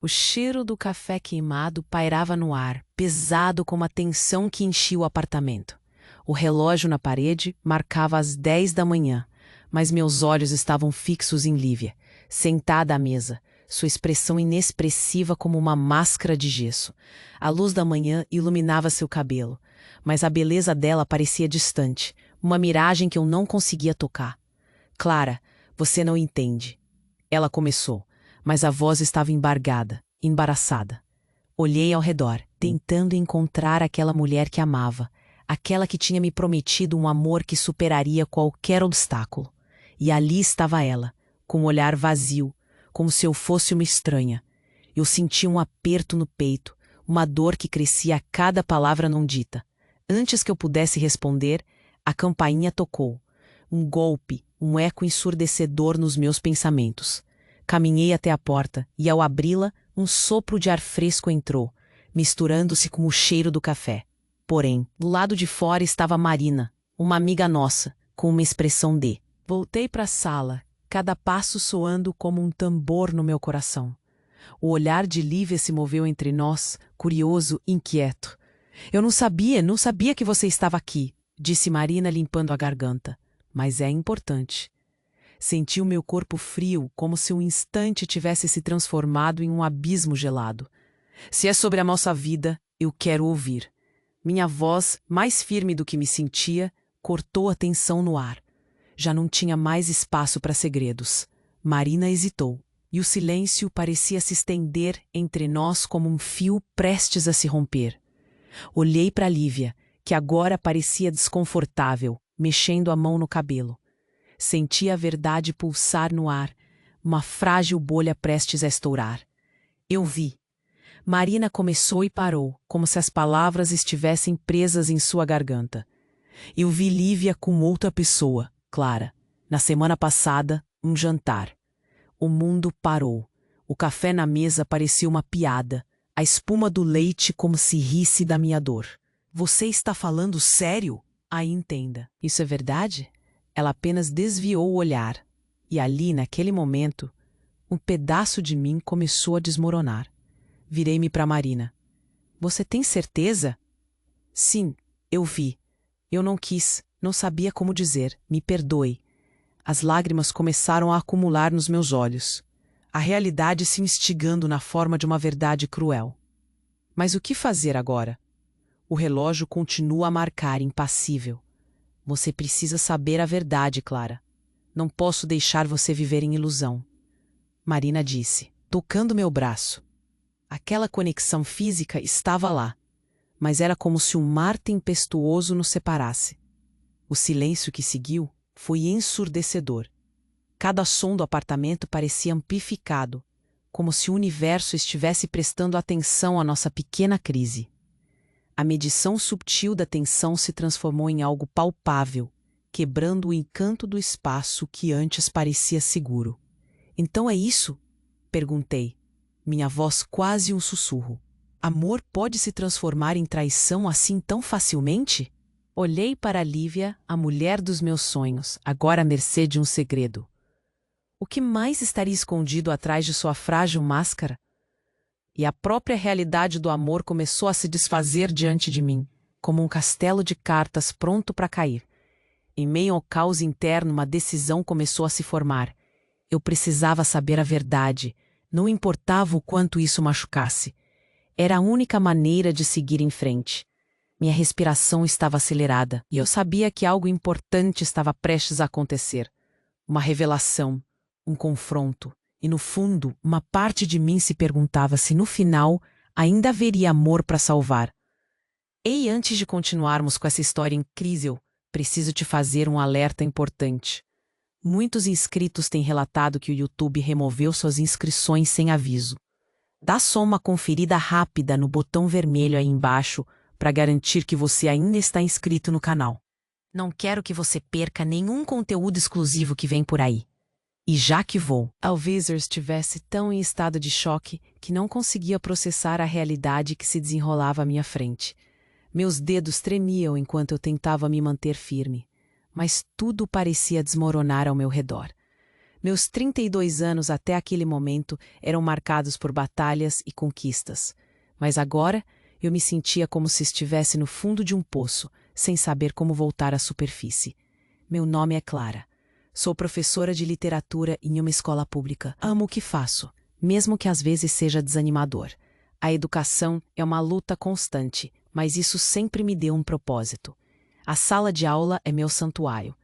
O cheiro do café queimado pairava no ar, pesado como a tensão que enchia o apartamento. O relógio na parede marcava as 10 da manhã, mas meus olhos estavam fixos em Lívia, sentada à mesa, sua expressão inexpressiva como uma máscara de gesso. A luz da manhã iluminava seu cabelo, mas a beleza dela parecia distante, uma miragem que eu não conseguia tocar. Clara, você não entende. Ela começou, mas a voz estava embargada, embaraçada. Olhei ao redor, tentando encontrar aquela mulher que amava, aquela que tinha me prometido um amor que superaria qualquer obstáculo. E ali estava ela, com um olhar vazio, como se eu fosse uma estranha. Eu sentia um aperto no peito, uma dor que crescia a cada palavra não dita. Antes que eu pudesse responder, a campainha tocou. Um golpe, um eco ensurdecedor nos meus pensamentos. Caminhei até a porta e, ao abri-la, um sopro de ar fresco entrou, misturando-se com o cheiro do café. Porém, do lado de fora estava Marina, uma amiga nossa, com uma expressão de... Voltei para a sala, cada passo soando como um tambor no meu coração. O olhar de Lívia se moveu entre nós, curioso, inquieto. Eu não sabia que você estava aqui, disse Marina limpando a garganta. Mas é importante. Senti o meu corpo frio, como se um instante tivesse se transformado em um abismo gelado. Se é sobre a nossa vida, eu quero ouvir. Minha voz, mais firme do que me sentia, cortou a tensão no ar. Já não tinha mais espaço para segredos. Marina hesitou, e o silêncio parecia se estender entre nós como um fio prestes a se romper. Olhei para Lívia, que agora parecia desconfortável, mexendo a mão no cabelo. Senti a verdade pulsar no ar, uma frágil bolha prestes a estourar. Eu vi. Marina começou e parou, como se as palavras estivessem presas em sua garganta. Eu vi Lívia com outra pessoa, Clara. Na semana passada, um jantar. O mundo parou. O café na mesa parecia uma piada, a espuma do leite como se risse da minha dor. Você está falando sério? Aí entenda. Isso é verdade? Ela apenas desviou o olhar. E ali, naquele momento, um pedaço de mim começou a desmoronar. Virei-me para Marina. Você tem certeza? Sim, eu vi. Eu não quis, não sabia como dizer. Me perdoe. As lágrimas começaram a acumular nos meus olhos. A realidade se instigando na forma de uma verdade cruel. Mas o que fazer agora? O relógio continua a marcar, impassível. Você precisa saber a verdade, Clara. Não posso deixar você viver em ilusão. Marina disse, tocando meu braço. Aquela conexão física estava lá, mas era como se um mar tempestuoso nos separasse. O silêncio que seguiu foi ensurdecedor. Cada som do apartamento parecia amplificado, como se o universo estivesse prestando atenção à nossa pequena crise. A medição subtil da tensão se transformou em algo palpável, quebrando o encanto do espaço que antes parecia seguro. Então é isso? Perguntei, minha voz quase um sussurro. Amor pode se transformar em traição assim tão facilmente? Olhei para Lívia, a mulher dos meus sonhos, agora à mercê de um segredo. O que mais estaria escondido atrás de sua frágil máscara? E a própria realidade do amor começou a se desfazer diante de mim, como um castelo de cartas pronto para cair. Em meio ao caos interno, uma decisão começou a se formar. Eu precisava saber a verdade, não importava o quanto isso machucasse. Era a única maneira de seguir em frente. Minha respiração estava acelerada, e eu sabia que algo importante estava prestes a acontecer. Uma revelação, um confronto. E no fundo, uma parte de mim se perguntava se no final ainda haveria amor para salvar. Ei, antes de continuarmos com essa história incrível, preciso te fazer um alerta importante. Muitos inscritos têm relatado que o YouTube removeu suas inscrições sem aviso. Dá só uma conferida rápida no botão vermelho aí embaixo para garantir que você ainda está inscrito no canal. Não quero que você perca nenhum conteúdo exclusivo que vem por aí. E já que vou, talvez eu estivesse tão em estado de choque que não conseguia processar a realidade que se desenrolava à minha frente. Meus dedos tremiam enquanto eu tentava me manter firme, mas tudo parecia desmoronar ao meu redor. Meus 32 anos até aquele momento eram marcados por batalhas e conquistas. Mas agora eu me sentia como se estivesse no fundo de um poço, sem saber como voltar à superfície. Meu nome é Clara. Sou professora de literatura em uma escola pública. Amo o que faço, mesmo que às vezes seja desanimador. A educação é uma luta constante, mas isso sempre me deu um propósito. A sala de aula é meu santuário.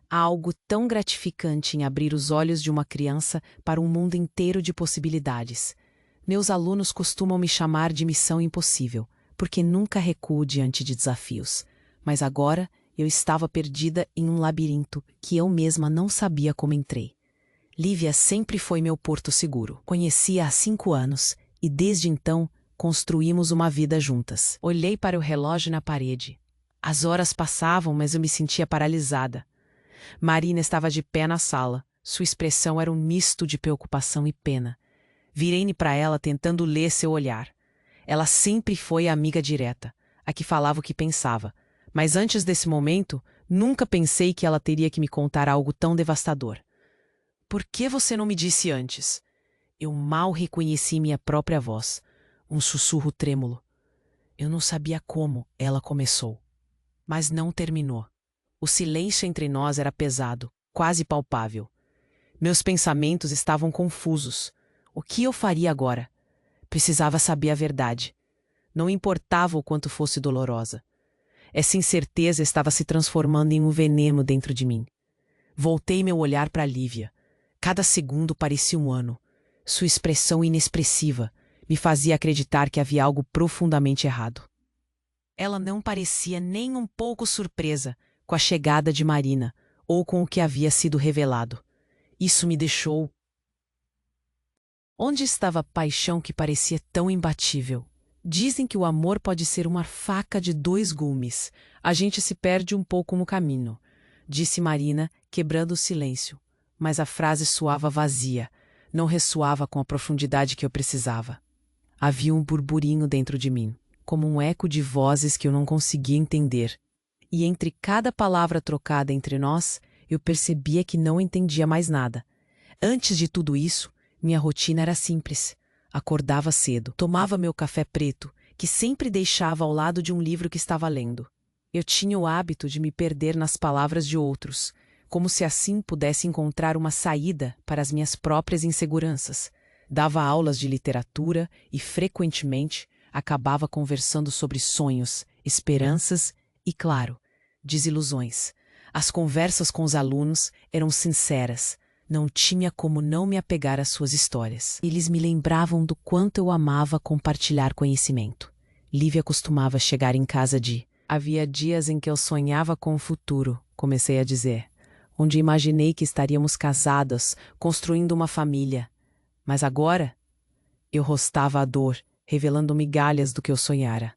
Há algo tão gratificante em abrir os olhos de uma criança para um mundo inteiro de possibilidades. Meus alunos costumam me chamar de missão impossível, porque nunca recuo diante de desafios. Mas agora eu estava perdida em um labirinto que eu mesma não sabia como entrei. Lívia sempre foi meu porto seguro. Conheci-a há 5 anos e desde então construímos uma vida juntas. Olhei para o relógio na parede. As horas passavam, mas eu me sentia paralisada. Marina estava de pé na sala. Sua expressão era um misto de preocupação e pena. Virei-me para ela tentando ler seu olhar. Ela sempre foi a amiga direta, a que falava o que pensava. Mas antes desse momento, nunca pensei que ela teria que me contar algo tão devastador. Por que você não me disse antes? Eu mal reconheci minha própria voz. Um sussurro trêmulo. Eu não sabia como ela começou. Mas não terminou. O silêncio entre nós era pesado, quase palpável. Meus pensamentos estavam confusos. O que eu faria agora? Precisava saber a verdade. Não importava o quanto fosse dolorosa. Essa incerteza estava se transformando em um veneno dentro de mim. Voltei meu olhar para Lívia. Cada segundo parecia um ano. Sua expressão inexpressiva me fazia acreditar que havia algo profundamente errado. Ela não parecia nem um pouco surpresa com a chegada de Marina ou com o que havia sido revelado. Isso me deixou... Onde estava a paixão que parecia tão imbatível? Dizem que o amor pode ser uma faca de 2 gumes. A gente se perde um pouco no caminho, disse Marina, quebrando o silêncio. Mas a frase soava vazia, não ressoava com a profundidade que eu precisava. Havia um burburinho dentro de mim, como um eco de vozes que eu não conseguia entender. E entre cada palavra trocada entre nós, eu percebia que não entendia mais nada. Antes de tudo isso, minha rotina era simples. Acordava cedo, tomava meu café preto, que sempre deixava ao lado de um livro que estava lendo. Eu tinha o hábito de me perder nas palavras de outros, como se assim pudesse encontrar uma saída para as minhas próprias inseguranças. Dava aulas de literatura e, frequentemente, acabava conversando sobre sonhos, esperanças e, claro, desilusões. As conversas com os alunos eram sinceras. Não tinha como não me apegar às suas histórias. Eles me lembravam do quanto eu amava compartilhar conhecimento. Lívia costumava chegar em casa de... Havia dias em que eu sonhava com o futuro, comecei a dizer, onde imaginei que estaríamos casadas, construindo uma família. Mas agora, eu rostava a dor, revelando migalhas do que eu sonhara.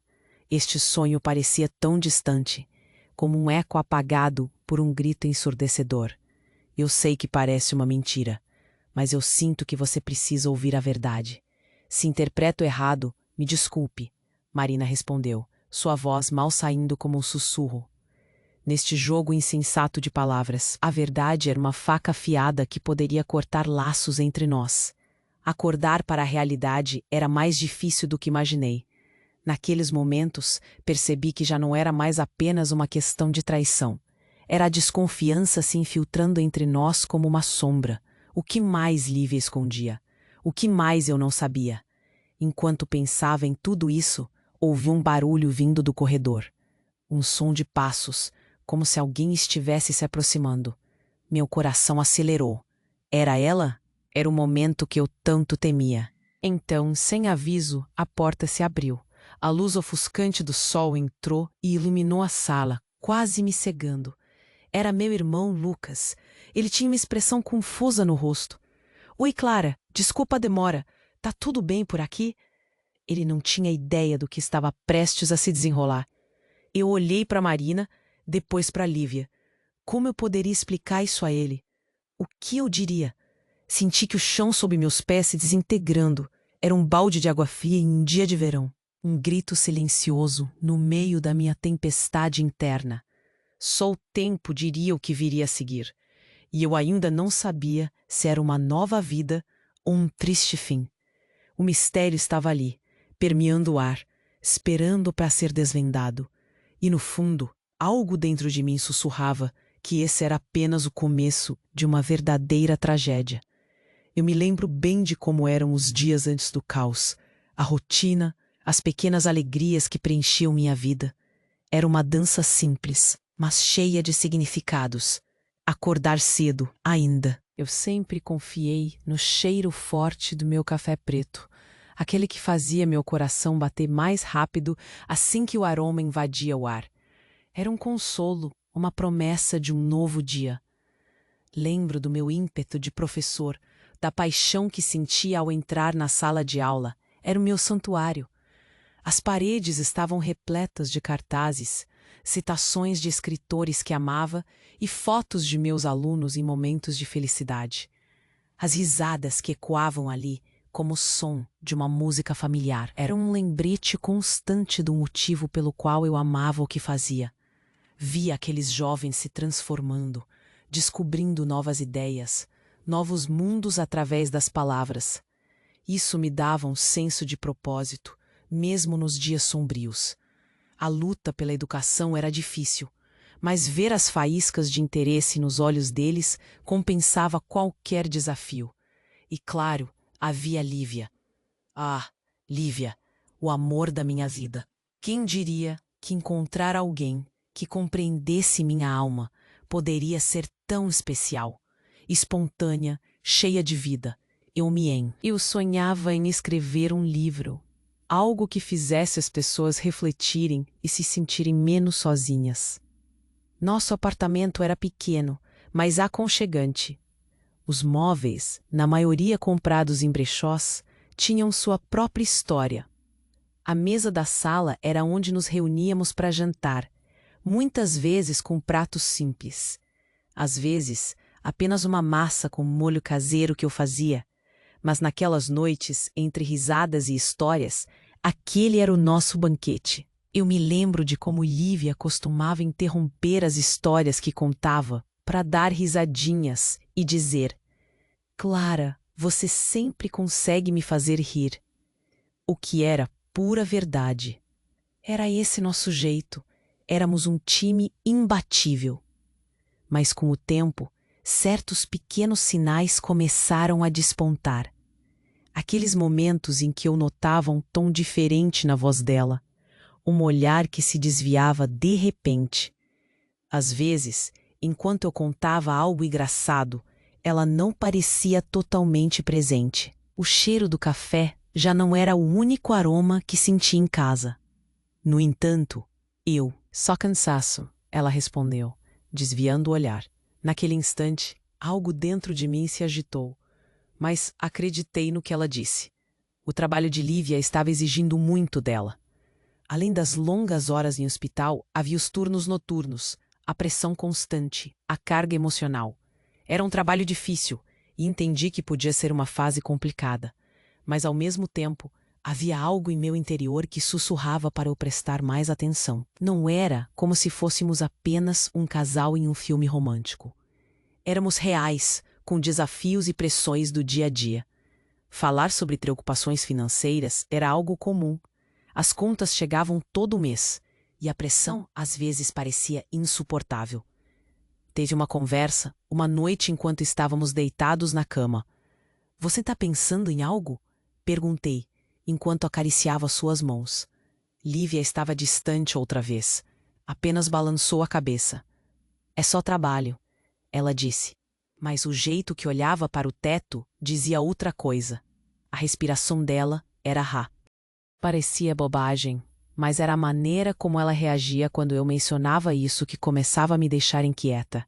Este sonho parecia tão distante, como um eco apagado por um grito ensurdecedor. Eu sei que parece uma mentira, mas eu sinto que você precisa ouvir a verdade. Se interpreto errado, me desculpe, Marina respondeu, sua voz mal saindo como um sussurro. Neste jogo insensato de palavras, a verdade era uma faca afiada que poderia cortar laços entre nós. Acordar para a realidade era mais difícil do que imaginei. Naqueles momentos, percebi que já não era mais apenas uma questão de traição. Era a desconfiança se infiltrando entre nós como uma sombra. O que mais Lívia escondia? O que mais eu não sabia? Enquanto pensava em tudo isso, ouvi um barulho vindo do corredor. Um som de passos, como se alguém estivesse se aproximando. Meu coração acelerou. Era ela? Era o momento que eu tanto temia. Então, sem aviso, a porta se abriu. A luz ofuscante do sol entrou e iluminou a sala, quase me cegando. Era meu irmão Lucas. Ele tinha uma expressão confusa no rosto. Oi, Clara, desculpa a demora. Tá tudo bem por aqui? Ele não tinha ideia do que estava prestes a se desenrolar. Eu olhei para Marina, depois para Lívia. Como eu poderia explicar isso a ele? O que eu diria? Senti que o chão sob meus pés se desintegrando. Era um balde de água fria em um dia de verão. Um grito silencioso no meio da minha tempestade interna. Só o tempo diria o que viria a seguir. e eu ainda não sabia se era uma nova vida ou um triste fim. O mistério estava ali, permeando o ar, esperando para ser desvendado. E no fundo, algo dentro de mim sussurrava que esse era apenas o começo de uma verdadeira tragédia. Eu me lembro bem de como eram os dias antes do caos, a rotina, as pequenas alegrias que preenchiam minha vida. Era uma dança simples, mas cheia de significados. Acordar cedo, ainda. Eu sempre confiei no cheiro forte do meu café preto, aquele que fazia meu coração bater mais rápido assim que o aroma invadia o ar. Era um consolo, uma promessa de um novo dia. Lembro do meu ímpeto de professor, da paixão que sentia ao entrar na sala de aula. Era o meu santuário. As paredes estavam repletas de cartazes, citações de escritores que amava e fotos de meus alunos em momentos de felicidade. As risadas que ecoavam ali, como o som de uma música familiar, eram um lembrete constante do motivo pelo qual eu amava o que fazia. Via aqueles jovens se transformando, descobrindo novas ideias, novos mundos através das palavras. Isso me dava um senso de propósito, mesmo nos dias sombrios. A luta pela educação era difícil, mas ver as faíscas de interesse nos olhos deles compensava qualquer desafio. E claro, havia Lívia. Ah, Lívia, o amor da minha vida. Quem diria que encontrar alguém que compreendesse minha alma poderia ser tão especial, espontânea, cheia de vida. Eu sonhava em escrever um livro, algo que fizesse as pessoas refletirem e se sentirem menos sozinhas. Nosso apartamento era pequeno, mas aconchegante. Os móveis, na maioria comprados em brechós, tinham sua própria história. A mesa da sala era onde nos reuníamos para jantar, muitas vezes com pratos simples. Às vezes, apenas uma massa com molho caseiro que eu fazia. Mas naquelas noites, entre risadas e histórias, aquele era o nosso banquete. Eu me lembro de como Lívia costumava interromper as histórias que contava para dar risadinhas e dizer: Clara, você sempre consegue me fazer rir. O que era pura verdade. Era esse nosso jeito. Éramos um time imbatível. Mas com o tempo, certos pequenos sinais começaram a despontar. Aqueles momentos em que eu notava um tom diferente na voz dela, um olhar que se desviava de repente. Às vezes, enquanto eu contava algo engraçado, ela não parecia totalmente presente. O cheiro do café já não era o único aroma que sentia em casa. No entanto, só cansaço, ela respondeu, desviando o olhar. Naquele instante, algo dentro de mim se agitou, mas acreditei no que ela disse. O trabalho de Lívia estava exigindo muito dela. Além das longas horas em hospital, havia os turnos noturnos, a pressão constante, a carga emocional. Era um trabalho difícil e entendi que podia ser uma fase complicada, mas ao mesmo tempo, havia algo em meu interior que sussurrava para eu prestar mais atenção. Não era como se fôssemos apenas um casal em um filme romântico. Éramos reais, com desafios e pressões do dia a dia. Falar sobre preocupações financeiras era algo comum. As contas chegavam todo mês, e a pressão às vezes parecia insuportável. Teve uma conversa, uma noite enquanto estávamos deitados na cama. Você está pensando em algo? Perguntei, enquanto acariciava suas mãos. Lívia estava distante outra vez. Apenas balançou a cabeça. É só trabalho, ela disse. Mas o jeito que olhava para o teto dizia outra coisa. A respiração dela era rá. Parecia bobagem, mas era a maneira como ela reagia quando eu mencionava isso que começava a me deixar inquieta.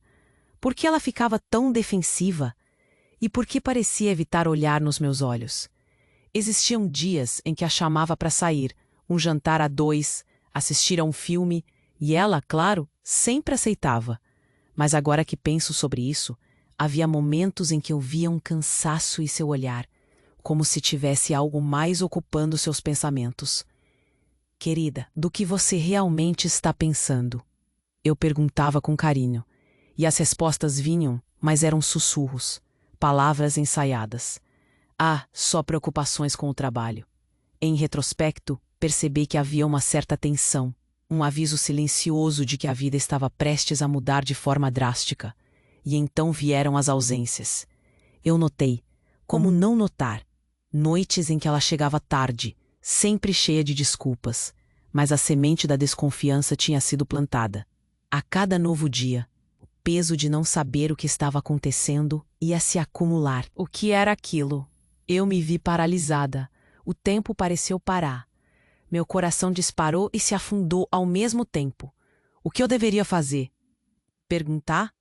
Por que ela ficava tão defensiva? E por que parecia evitar olhar nos meus olhos? Existiam dias em que a chamava para sair, um jantar a dois, assistir a um filme, e ela, claro, sempre aceitava. Mas agora que penso sobre isso, havia momentos em que eu via um cansaço em seu olhar, como se tivesse algo mais ocupando seus pensamentos. Querida, do que você realmente está pensando? Eu perguntava com carinho, e as respostas vinham, mas eram sussurros, palavras ensaiadas. Ah, só preocupações com o trabalho. Em retrospecto, percebi que havia uma certa tensão, um aviso silencioso de que a vida estava prestes a mudar de forma drástica. E então vieram as ausências. Eu notei, como não notar, noites em que ela chegava tarde, sempre cheia de desculpas, mas a semente da desconfiança tinha sido plantada. A cada novo dia, o peso de não saber o que estava acontecendo ia se acumular. O que era aquilo? Eu me vi paralisada. O tempo pareceu parar. Meu coração disparou e se afundou ao mesmo tempo. O que eu deveria fazer? Perguntar?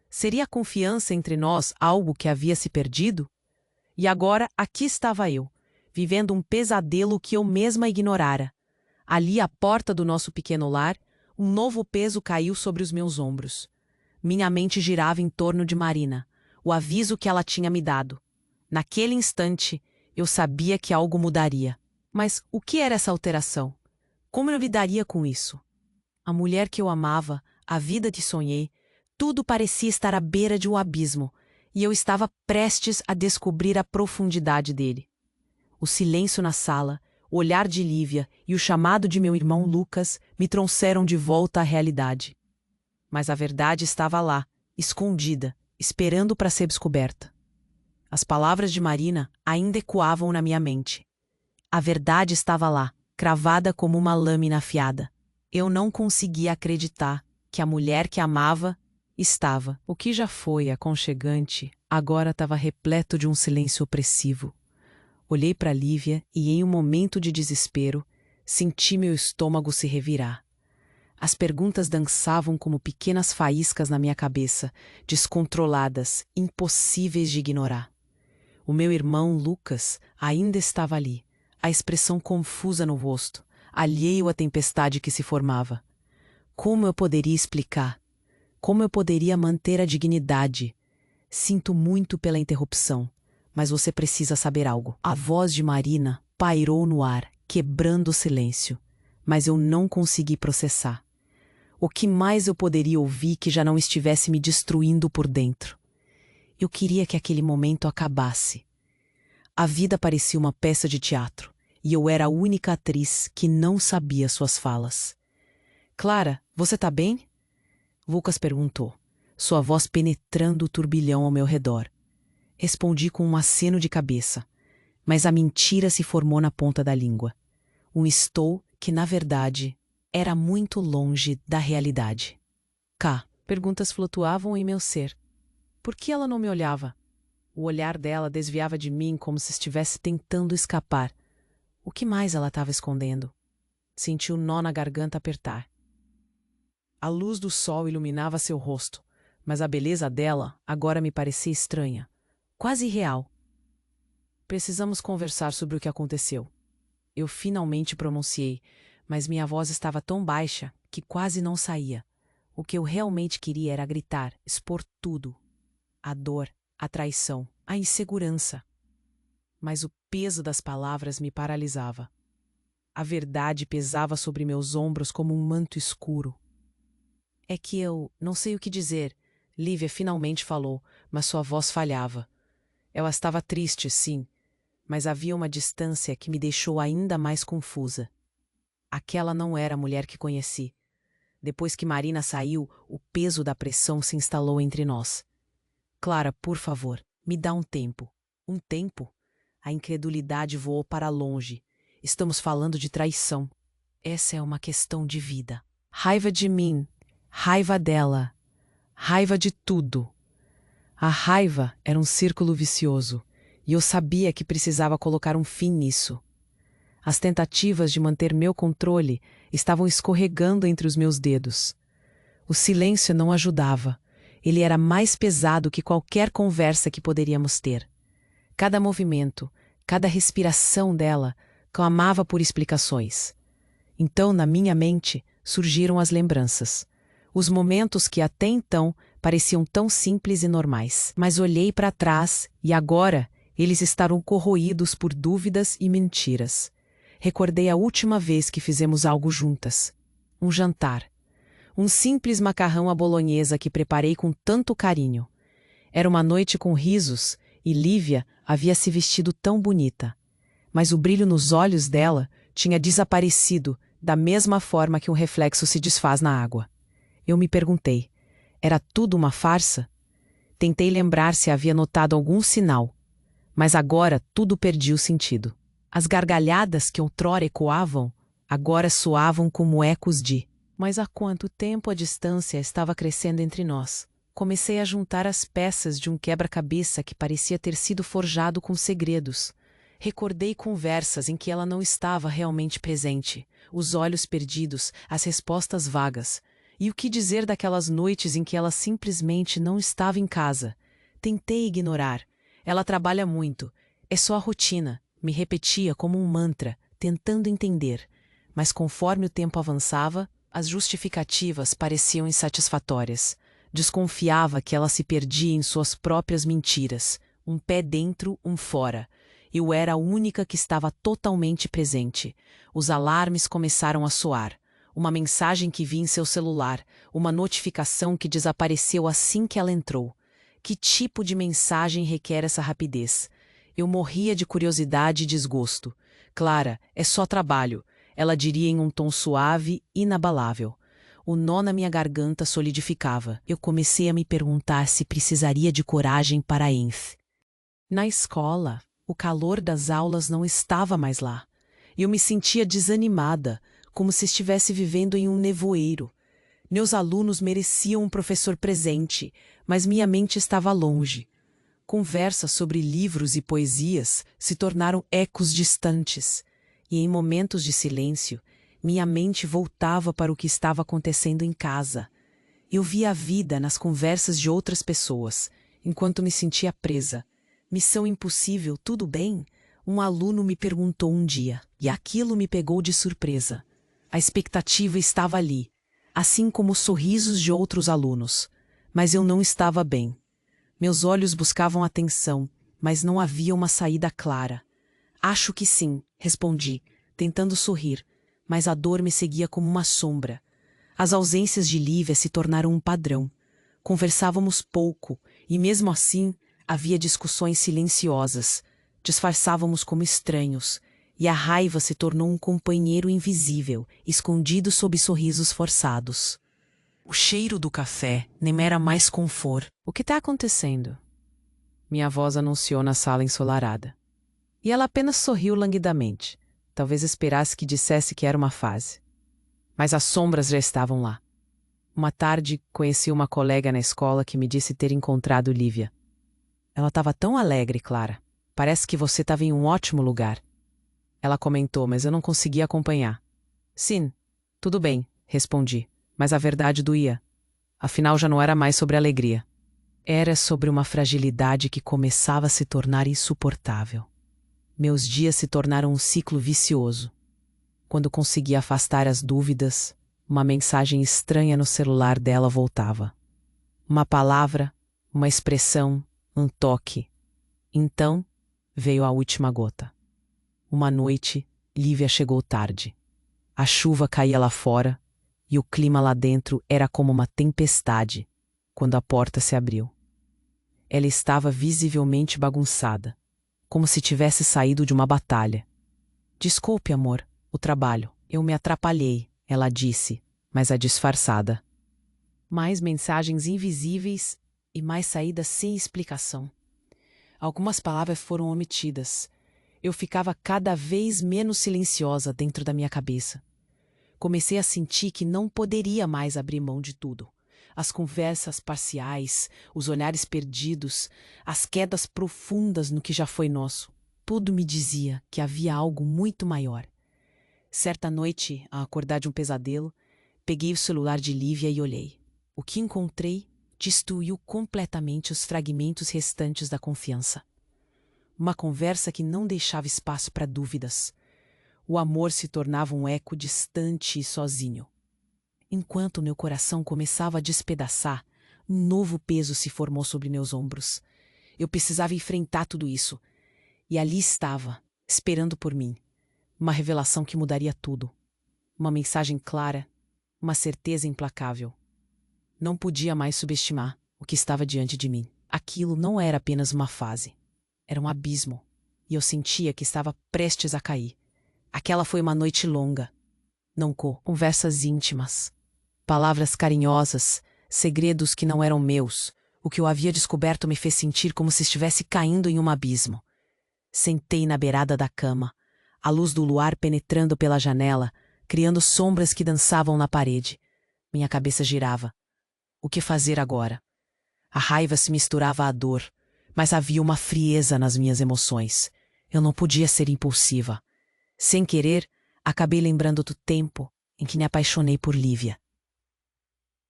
Seria a confiança entre nós algo que havia se perdido? E agora aqui estava eu, vivendo um pesadelo que eu mesma ignorara. Ali à porta do nosso pequeno lar, um novo peso caiu sobre os meus ombros. Minha mente girava em torno de Marina, o aviso que ela tinha me dado. Naquele instante, eu sabia que algo mudaria. Mas o que era essa alteração? Como eu lidaria com isso? A mulher que eu amava, a vida que sonhei, tudo parecia estar à beira de um abismo, e eu estava prestes a descobrir a profundidade dele. O silêncio na sala, o olhar de Lívia e o chamado de meu irmão Lucas me trouxeram de volta à realidade. Mas a verdade estava lá, escondida, esperando para ser descoberta. As palavras de Marina ainda ecoavam na minha mente. A verdade estava lá, cravada como uma lâmina afiada. Eu não conseguia acreditar que a mulher que amava estava. O que já foi aconchegante, agora estava repleto de um silêncio opressivo. Olhei para Lívia e, em um momento de desespero, senti meu estômago se revirar. As perguntas dançavam como pequenas faíscas na minha cabeça, descontroladas, impossíveis de ignorar. O meu irmão Lucas ainda estava ali, a expressão confusa no rosto, alheio à tempestade que se formava. Como eu poderia explicar? Como eu poderia manter a dignidade? Sinto muito pela interrupção, mas você precisa saber algo. A voz de Marina pairou no ar, quebrando o silêncio, mas eu não consegui processar. O que mais eu poderia ouvir que já não estivesse me destruindo por dentro? Eu queria que aquele momento acabasse. A vida parecia uma peça de teatro, e eu era a única atriz que não sabia suas falas. Clara, você tá bem? Lucas perguntou, sua voz penetrando o turbilhão ao meu redor. Respondi com um aceno de cabeça, mas a mentira se formou na ponta da língua. Um estou que, na verdade, era muito longe da realidade. Perguntas flutuavam em meu ser. Por que ela não me olhava? O olhar dela desviava de mim como se estivesse tentando escapar. O que mais ela estava escondendo? Senti o nó na garganta apertar. A luz do sol iluminava seu rosto, mas a beleza dela agora me parecia estranha, quase irreal. Precisamos conversar sobre o que aconteceu. Eu finalmente pronunciei, mas minha voz estava tão baixa que quase não saía. O que eu realmente queria era gritar, expor tudo. A dor, a traição, a insegurança. Mas o peso das palavras me paralisava. A verdade pesava sobre meus ombros como um manto escuro. É que eu não sei o que dizer, Lívia finalmente falou, mas sua voz falhava. Ela estava triste, sim, mas havia uma distância que me deixou ainda mais confusa. Aquela não era a mulher que conheci. Depois que Marina saiu, o peso da pressão se instalou entre nós. Clara, por favor, me dá um tempo. Um tempo? A incredulidade voou para longe. Estamos falando de traição. Essa é uma questão de vida. Raiva de mim, raiva dela, raiva de tudo. A raiva era um círculo vicioso, e eu sabia que precisava colocar um fim nisso. As tentativas de manter meu controle estavam escorregando entre os meus dedos. O silêncio não ajudava. Ele era mais pesado que qualquer conversa que poderíamos ter. Cada movimento, cada respiração dela clamava por explicações. Então, na minha mente, surgiram as lembranças. Os momentos que até então pareciam tão simples e normais. Mas olhei para trás e agora eles estavam corroídos por dúvidas e mentiras. Recordei a última vez que fizemos algo juntas. Um jantar. Um simples macarrão à bolonhesa que preparei com tanto carinho. Era uma noite com risos e Lívia havia se vestido tão bonita. Mas o brilho nos olhos dela tinha desaparecido da mesma forma que um reflexo se desfaz na água. Eu me perguntei, era tudo uma farsa? Tentei lembrar se havia notado algum sinal, mas agora tudo perdia o sentido. As gargalhadas que outrora ecoavam, agora soavam como ecos de... Mas há quanto tempo a distância estava crescendo entre nós? Comecei a juntar as peças de um quebra-cabeça que parecia ter sido forjado com segredos. Recordei conversas em que ela não estava realmente presente, os olhos perdidos, as respostas vagas. E o que dizer daquelas noites em que ela simplesmente não estava em casa? Tentei ignorar. Ela trabalha muito. É só a rotina. Me repetia como um mantra, tentando entender. Mas conforme o tempo avançava, as justificativas pareciam insatisfatórias. Desconfiava que ela se perdia em suas próprias mentiras. Um pé dentro, um fora. Eu era a única que estava totalmente presente. Os alarmes começaram a soar. Uma mensagem que vi em seu celular, uma notificação que desapareceu assim que ela entrou. Que tipo de mensagem requer essa rapidez? Eu morria de curiosidade e desgosto. Clara, é só trabalho, ela diria em um tom suave, inabalável. O nó na minha garganta solidificava. Eu comecei a me perguntar se precisaria de coragem para Enf. Na escola, o calor das aulas não estava mais lá. Eu me sentia desanimada, como se estivesse vivendo em um nevoeiro. Meus alunos mereciam um professor presente, mas minha mente estava longe. Conversas sobre livros e poesias se tornaram ecos distantes, e em momentos de silêncio, minha mente voltava para o que estava acontecendo em casa. Eu via a vida nas conversas de outras pessoas, enquanto me sentia presa. Missão impossível, tudo bem? Um aluno me perguntou um dia, e aquilo me pegou de surpresa. A expectativa estava ali, assim como os sorrisos de outros alunos. Mas eu não estava bem. Meus olhos buscavam atenção, mas não havia uma saída clara. Acho que sim, respondi, tentando sorrir, mas a dor me seguia como uma sombra. As ausências de Lívia se tornaram um padrão. Conversávamos pouco, e mesmo assim, havia discussões silenciosas. Disfarçávamos como estranhos, e a raiva se tornou um companheiro invisível, escondido sob sorrisos forçados. O cheiro do café nem era mais confort. O que está acontecendo? Minha voz anunciou na sala ensolarada. E ela apenas sorriu languidamente. Talvez esperasse que dissesse que era uma fase. Mas as sombras já estavam lá. Uma tarde, conheci uma colega na escola que me disse ter encontrado Lívia. Ela estava tão alegre, Clara. Parece que você estava em um ótimo lugar. Ela comentou, mas eu não conseguia acompanhar. Sim, tudo bem, respondi, mas a verdade doía. Afinal, já não era mais sobre alegria. Era sobre uma fragilidade que começava a se tornar insuportável. Meus dias se tornaram um ciclo vicioso. Quando conseguia afastar as dúvidas, uma mensagem estranha no celular dela voltava. Uma palavra, uma expressão, um toque. Então, veio a última gota. Uma noite, Lívia chegou tarde. A chuva caía lá fora e o clima lá dentro era como uma tempestade quando a porta se abriu. Ela estava visivelmente bagunçada, como se tivesse saído de uma batalha. Desculpe, amor, o trabalho. Eu me atrapalhei, ela disse, mas a disfarçada. Mais mensagens invisíveis e mais saídas sem explicação. Algumas palavras foram omitidas. Eu ficava cada vez menos silenciosa dentro da minha cabeça. Comecei a sentir que não poderia mais abrir mão de tudo. As conversas parciais, os olhares perdidos, as quedas profundas no que já foi nosso. Tudo me dizia que havia algo muito maior. Certa noite, ao acordar de um pesadelo, peguei o celular de Lívia e olhei. O que encontrei destruiu completamente os fragmentos restantes da confiança. Uma conversa que não deixava espaço para dúvidas. O amor se tornava um eco distante e sozinho. Enquanto meu coração começava a despedaçar, um novo peso se formou sobre meus ombros. Eu precisava enfrentar tudo isso. E ali estava, esperando por mim. Uma revelação que mudaria tudo. Uma mensagem clara, uma certeza implacável. Não podia mais subestimar o que estava diante de mim. Aquilo não era apenas uma fase. Era um abismo. E eu sentia que estava prestes a cair. Aquela foi uma noite longa. Não conversas íntimas. Palavras carinhosas, segredos que não eram meus. O que eu havia descoberto me fez sentir como se estivesse caindo em um abismo. Sentei na beirada da cama, a luz do luar penetrando pela janela, criando sombras que dançavam na parede. Minha cabeça girava. O que fazer agora? A raiva se misturava à dor, mas havia uma frieza nas minhas emoções. Eu não podia ser impulsiva. Sem querer, acabei lembrando do tempo em que me apaixonei por Lívia.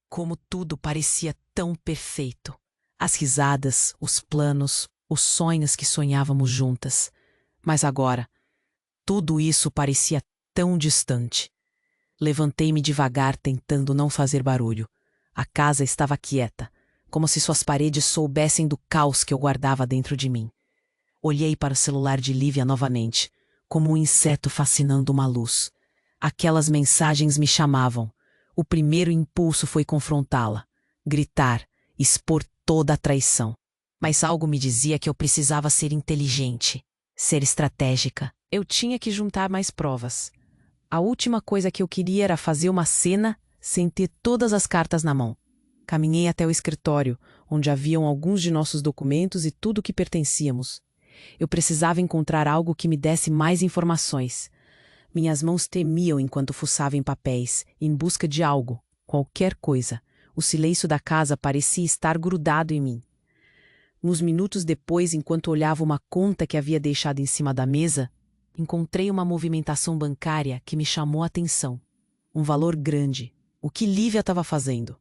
Como tudo parecia tão perfeito. As risadas, os planos, os sonhos que sonhávamos juntas. Mas agora, tudo isso parecia tão distante. Levantei-me devagar, tentando não fazer barulho. A casa estava quieta, como se suas paredes soubessem do caos que eu guardava dentro de mim. Olhei para o celular de Lívia novamente, como um inseto fascinando uma luz. Aquelas mensagens me chamavam. O primeiro impulso foi confrontá-la, gritar, expor toda a traição. Mas algo me dizia que eu precisava ser inteligente, ser estratégica. Eu tinha que juntar mais provas. A última coisa que eu queria era fazer uma cena sem ter todas as cartas na mão. Caminhei até o escritório, onde haviam alguns de nossos documentos e tudo que pertencíamos. Eu precisava encontrar algo que me desse mais informações. Minhas mãos tremiam enquanto fuçava em papéis, em busca de algo, qualquer coisa. O silêncio da casa parecia estar grudado em mim. Uns minutos depois, enquanto olhava uma conta que havia deixado em cima da mesa, encontrei uma movimentação bancária que me chamou a atenção. Um valor grande. O que Lívia estava fazendo?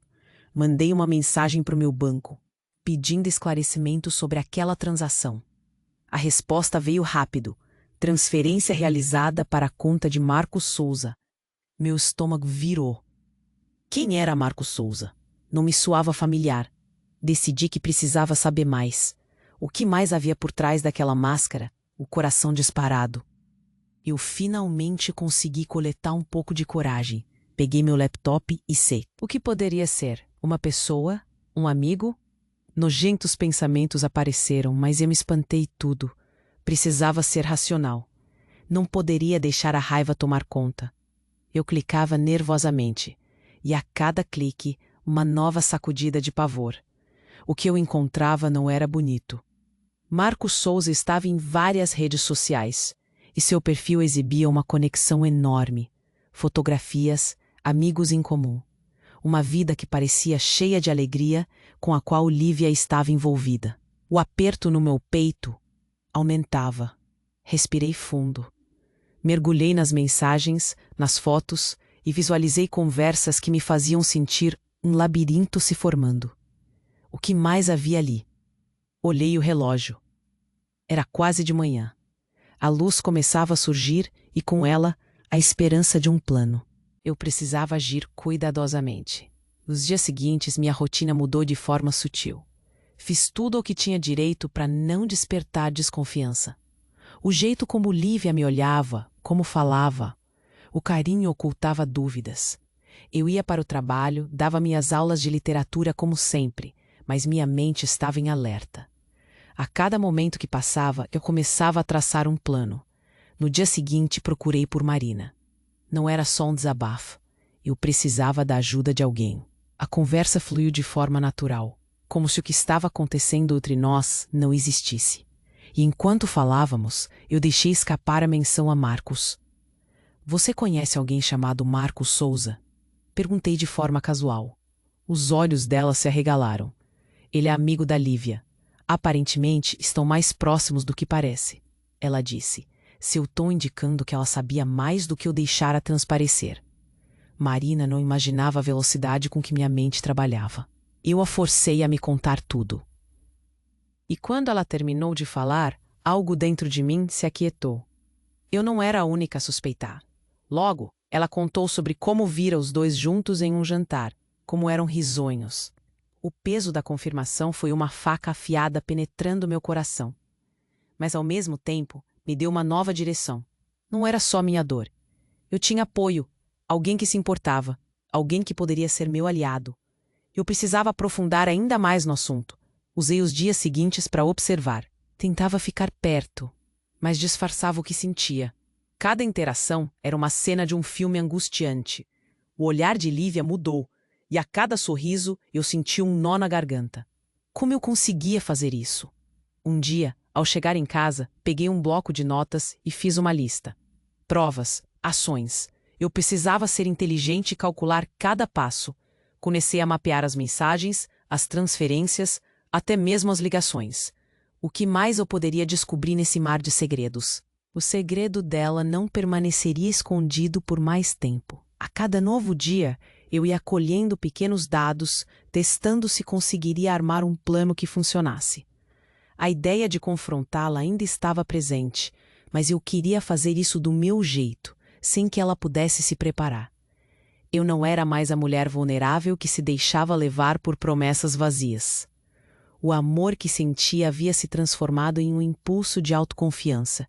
Mandei uma mensagem para o meu banco, pedindo esclarecimento sobre aquela transação. A resposta veio rápido. Transferência realizada para a conta de Marcos Souza. Meu estômago virou. Quem era Marcos Souza? Não me soava familiar. Decidi que precisava saber mais. O que mais havia por trás daquela máscara? O coração disparado. Eu finalmente consegui coletar um pouco de coragem. Peguei meu laptop e sei. O que poderia ser? Uma pessoa? Um amigo? Nojentos pensamentos apareceram, mas eu me espantei tudo. Precisava ser racional. Não poderia deixar a raiva tomar conta. Eu clicava nervosamente, e a cada clique, uma nova sacudida de pavor. O que eu encontrava não era bonito. Marcos Souza estava em várias redes sociais, e seu perfil exibia uma conexão enorme. Fotografias, amigos em comum. Uma vida que parecia cheia de alegria, com a qual Lívia estava envolvida. O aperto no meu peito aumentava. Respirei fundo. Mergulhei nas mensagens, nas fotos e visualizei conversas que me faziam sentir um labirinto se formando. O que mais havia ali? Olhei o relógio. Era quase de manhã. A luz começava a surgir e, com ela, a esperança de um plano. Eu precisava agir cuidadosamente. Nos dias seguintes, minha rotina mudou de forma sutil. Fiz tudo o que tinha direito para não despertar desconfiança. O jeito como Lívia me olhava, como falava, o carinho ocultava dúvidas. Eu ia para o trabalho, dava minhas aulas de literatura como sempre, mas minha mente estava em alerta. A cada momento que passava, eu começava a traçar um plano. No dia seguinte, procurei por Marina. Não era só um desabafo. Eu precisava da ajuda de alguém. A conversa fluiu de forma natural, como se o que estava acontecendo entre nós não existisse. E enquanto falávamos, eu deixei escapar a menção a Marcos. Você conhece alguém chamado Marcos Souza? Perguntei de forma casual. Os olhos dela se arregalaram. Ele é amigo da Lívia. Aparentemente, estão mais próximos do que parece. Ela disse, seu tom indicando que ela sabia mais do que eu deixara transparecer. Marina não imaginava a velocidade com que minha mente trabalhava. Eu a forcei a me contar tudo. E quando ela terminou de falar, algo dentro de mim se aquietou. Eu não era a única a suspeitar. Logo, ela contou sobre como vira os dois juntos em um jantar, como eram risonhos. O peso da confirmação foi uma faca afiada penetrando meu coração. Mas, ao mesmo tempo, me deu uma nova direção. Não era só minha dor. Eu tinha apoio, alguém que se importava, alguém que poderia ser meu aliado. Eu precisava aprofundar ainda mais no assunto. Usei os dias seguintes para observar. Tentava ficar perto, mas disfarçava o que sentia. Cada interação era uma cena de um filme angustiante. O olhar de Lívia mudou, e a cada sorriso eu sentia um nó na garganta. Como eu conseguia fazer isso? Um dia, ao chegar em casa, peguei um bloco de notas e fiz uma lista. Provas, ações. Eu precisava ser inteligente e calcular cada passo. Comecei a mapear as mensagens, as transferências, até mesmo as ligações. O que mais eu poderia descobrir nesse mar de segredos? O segredo dela não permaneceria escondido por mais tempo. A cada novo dia, eu ia colhendo pequenos dados, testando se conseguiria armar um plano que funcionasse. A ideia de confrontá-la ainda estava presente, mas eu queria fazer isso do meu jeito, sem que ela pudesse se preparar. Eu não era mais a mulher vulnerável que se deixava levar por promessas vazias. O amor que sentia havia se transformado em um impulso de autoconfiança.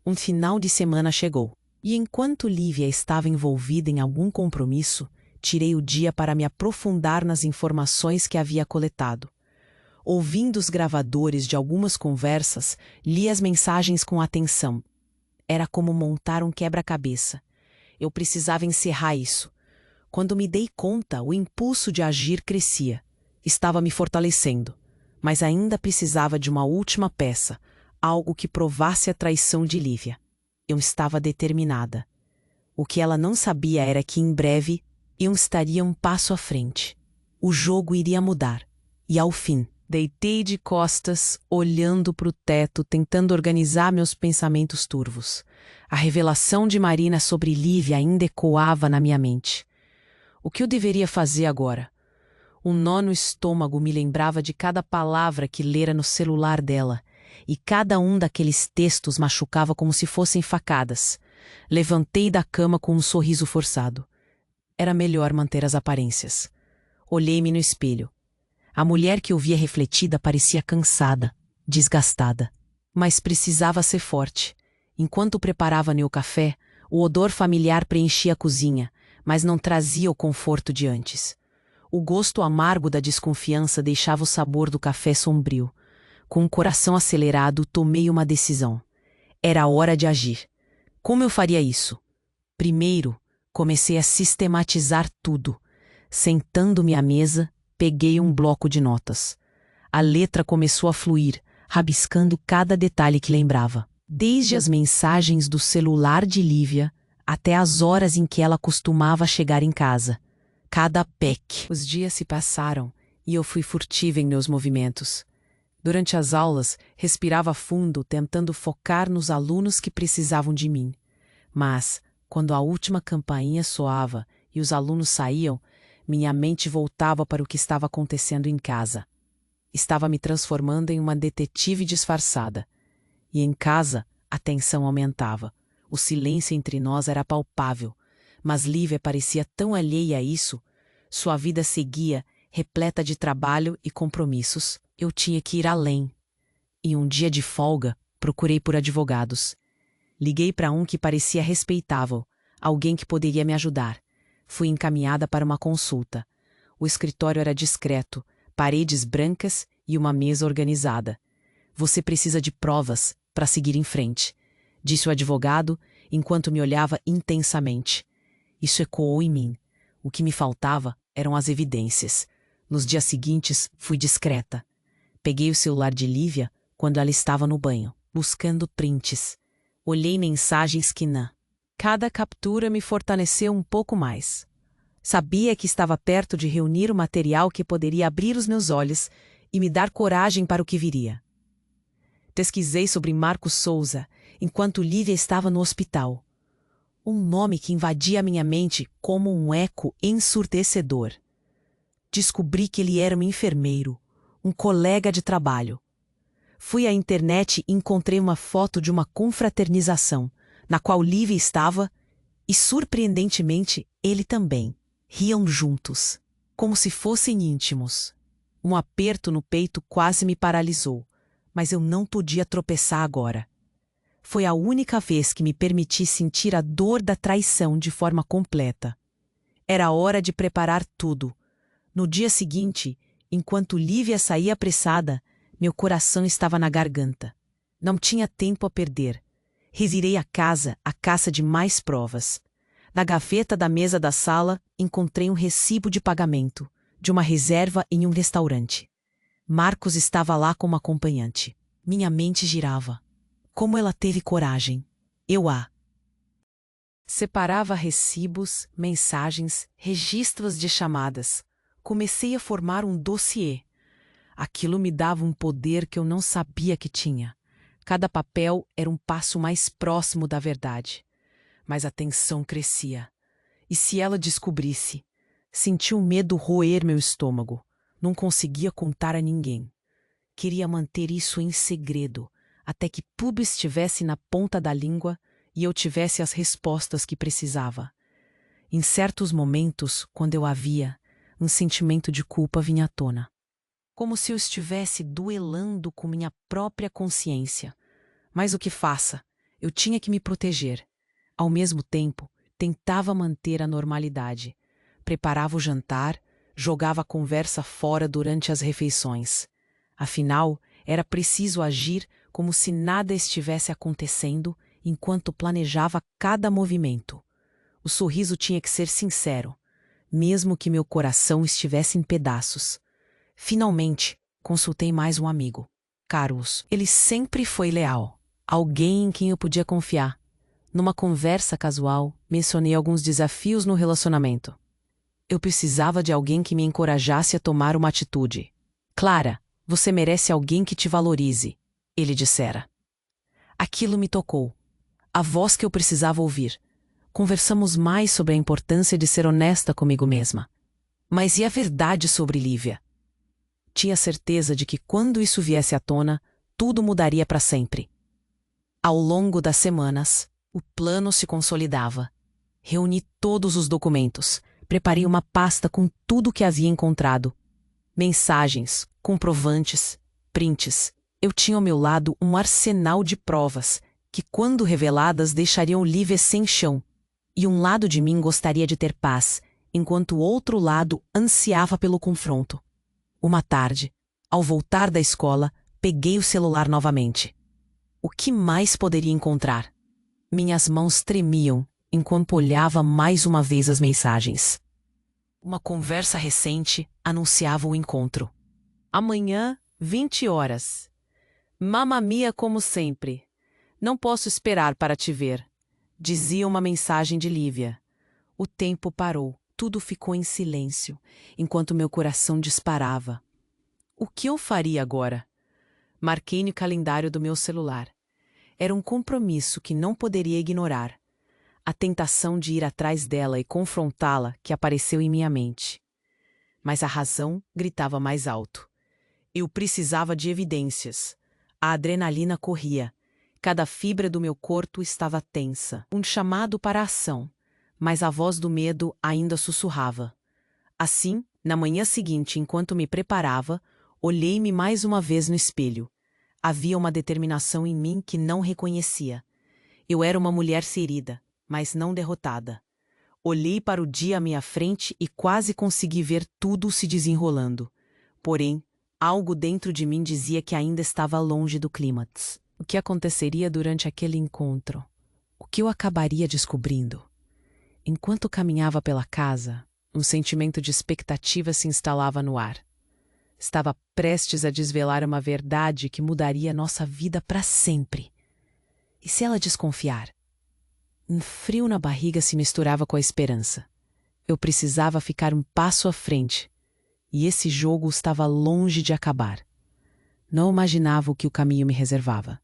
Um final de semana chegou, e enquanto Lívia estava envolvida em algum compromisso, tirei o dia para me aprofundar nas informações que havia coletado. Ouvindo os gravadores de algumas conversas, li as mensagens com atenção. Era como montar um quebra-cabeça. Eu precisava encerrar isso. Quando me dei conta, o impulso de agir crescia. Estava me fortalecendo, mas ainda precisava de uma última peça, algo que provasse a traição de Lívia. Eu estava determinada. O que ela não sabia era que, em breve, eu estaria um passo à frente. O jogo iria mudar. E, ao fim, deitei de costas, olhando para o teto, tentando organizar meus pensamentos turvos. A revelação de Marina sobre Lívia ainda ecoava na minha mente. O que eu deveria fazer agora? Um nó no estômago me lembrava de cada palavra que lera no celular dela, e cada um daqueles textos machucava como se fossem facadas. Levantei da cama com um sorriso forçado. Era melhor manter as aparências. Olhei-me no espelho. A mulher que eu via refletida parecia cansada, desgastada. Mas precisava ser forte. Enquanto preparava meu café, o odor familiar preenchia a cozinha, mas não trazia o conforto de antes. O gosto amargo da desconfiança deixava o sabor do café sombrio. Com o coração acelerado, tomei uma decisão. Era hora de agir. Como eu faria isso? Primeiro, comecei a sistematizar tudo. Sentando-me à mesa, peguei um bloco de notas. A letra começou a fluir, rabiscando cada detalhe que lembrava. Desde as mensagens do celular de Lívia até as horas em que ela costumava chegar em casa. Cada PEC. Os dias se passaram e eu fui furtiva em meus movimentos. Durante as aulas, respirava fundo, tentando focar nos alunos que precisavam de mim. Mas, quando a última campainha soava e os alunos saíam, minha mente voltava para o que estava acontecendo em casa. Estava me transformando em uma detetive disfarçada. E em casa, a tensão aumentava. O silêncio entre nós era palpável, mas Lívia parecia tão alheia a isso. Sua vida seguia, repleta de trabalho e compromissos. Eu tinha que ir além. E um dia de folga, procurei por advogados. Liguei para um que parecia respeitável, alguém que poderia me ajudar. Fui encaminhada para uma consulta. O escritório era discreto, paredes brancas e uma mesa organizada. Você precisa de provas para seguir em frente, disse o advogado, enquanto me olhava intensamente. Isso ecoou em mim. O que me faltava eram as evidências. Nos dias seguintes, fui discreta. Peguei o celular de Lívia quando ela estava no banho, buscando prints. Olhei mensagens que não. Cada captura me fortaleceu um pouco mais. Sabia que estava perto de reunir o material que poderia abrir os meus olhos e me dar coragem para o que viria. Pesquisei sobre Marcos Souza enquanto Lívia estava no hospital. Um nome que invadia minha mente como um eco ensurdecedor. Descobri que ele era um enfermeiro, um colega de trabalho. Fui à internet e encontrei uma foto de uma confraternização, na qual Lívia estava, e surpreendentemente ele também. Riam juntos, como se fossem íntimos. Um aperto no peito quase me paralisou, mas eu não podia tropeçar agora. Foi a única vez que me permiti sentir a dor da traição de forma completa. Era hora de preparar tudo. No dia seguinte, Enquanto Lívia saía apressada, meu coração estava na garganta. Não tinha tempo a perder. Revirei a casa à caça de mais provas. Na gaveta da mesa da sala, encontrei um recibo de pagamento, de uma reserva em um restaurante. Marcos estava lá como acompanhante. Minha mente girava. Como ela teve coragem? Separava recibos, mensagens, registros de chamadas. Comecei a formar um dossiê. Aquilo me dava um poder que eu não sabia que tinha. Cada papel era um passo mais próximo da verdade. Mas a tensão crescia. E se ela descobrisse? Senti o medo roer meu estômago. Não conseguia contar a ninguém. Queria manter isso em segredo, até que tudo estivesse na ponta da língua e eu tivesse as respostas que precisava. Em certos momentos, quando eu a via, um sentimento de culpa vinha à tona. Como se eu estivesse duelando com minha própria consciência. Mas o que faça, eu tinha que me proteger. Ao mesmo tempo, tentava manter a normalidade. Preparava o jantar, jogava a conversa fora durante as refeições. Afinal, era preciso agir como se nada estivesse acontecendo enquanto planejava cada movimento. O sorriso tinha que ser sincero, mesmo que meu coração estivesse em pedaços. Finalmente, consultei mais um amigo. Carlos. Ele sempre foi leal. Alguém em quem eu podia confiar. Numa conversa casual, mencionei alguns desafios no relacionamento. Eu precisava de alguém que me encorajasse a tomar uma atitude. Clara, você merece alguém que te valorize, ele dissera. Aquilo me tocou. A voz que eu precisava ouvir. Conversamos mais sobre a importância de ser honesta comigo mesma. Mas e a verdade sobre Lívia? Tinha certeza de que quando isso viesse à tona, tudo mudaria para sempre. Ao longo das semanas, o plano se consolidava. Reuni todos os documentos, preparei uma pasta com tudo o que havia encontrado. Mensagens, comprovantes, prints. Eu tinha ao meu lado um arsenal de provas que, quando reveladas, deixariam Lívia sem chão. E um lado de mim gostaria de ter paz, enquanto o outro lado ansiava pelo confronto. Uma tarde, ao voltar da escola, peguei o celular novamente. O que mais poderia encontrar? Minhas mãos tremiam enquanto olhava mais uma vez as mensagens. Uma conversa recente anunciava o encontro. Amanhã, 20 horas. Mamma mia como sempre. Não posso esperar para te ver, dizia uma mensagem de Lívia. O tempo parou, tudo ficou em silêncio, enquanto meu coração disparava. O que eu faria agora? Marquei no calendário do meu celular. Era um compromisso que não poderia ignorar. A tentação de ir atrás dela e confrontá-la que apareceu em minha mente. Mas a razão gritava mais alto. Eu precisava de evidências. A adrenalina corria. Cada fibra do meu corpo estava tensa. Um chamado para a ação. Mas a voz do medo ainda sussurrava. Assim, na manhã seguinte, enquanto me preparava, olhei-me mais uma vez no espelho. Havia uma determinação em mim que não reconhecia. Eu era uma mulher ferida, mas não derrotada. Olhei para o dia à minha frente e quase consegui ver tudo se desenrolando. Porém, algo dentro de mim dizia que ainda estava longe do clímax. O que aconteceria durante aquele encontro? O que eu acabaria descobrindo? Enquanto caminhava pela casa, um sentimento de expectativa se instalava no ar. Estava prestes a desvelar uma verdade que mudaria nossa vida para sempre. E se ela desconfiar? Um frio na barriga se misturava com a esperança. Eu precisava ficar um passo à frente. E esse jogo estava longe de acabar. Não imaginava o que o caminho me reservava.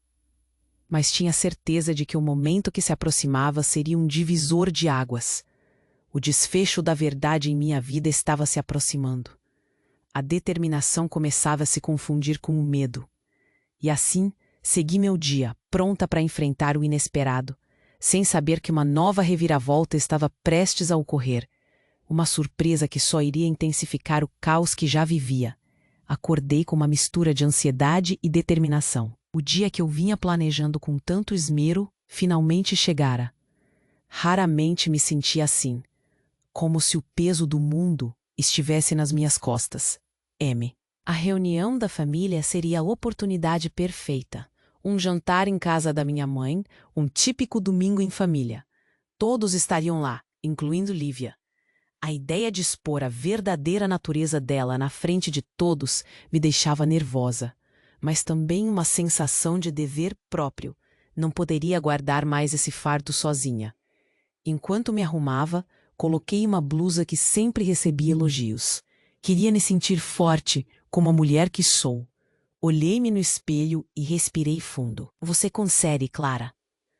Mas tinha certeza de que o momento que se aproximava seria um divisor de águas. O desfecho da verdade em minha vida estava se aproximando. A determinação começava a se confundir com o medo. E assim, segui meu dia, pronta para enfrentar o inesperado, sem saber que uma nova reviravolta estava prestes a ocorrer. Uma surpresa que só iria intensificar o caos que já vivia. Acordei com uma mistura de ansiedade e determinação. O dia que eu vinha planejando com tanto esmero, finalmente chegara. Raramente me sentia assim, como se o peso do mundo estivesse nas minhas costas. M. A reunião da família seria a oportunidade perfeita. Um jantar em casa da minha mãe, um típico domingo em família. Todos estariam lá, incluindo Lívia. A ideia de expor a verdadeira natureza dela na frente de todos me deixava nervosa, mas também uma sensação de dever próprio. Não poderia guardar mais esse fardo sozinha. Enquanto me arrumava, coloquei uma blusa que sempre recebia elogios. Queria me sentir forte, como a mulher que sou. Olhei-me no espelho e respirei fundo. Você consegue, Clara.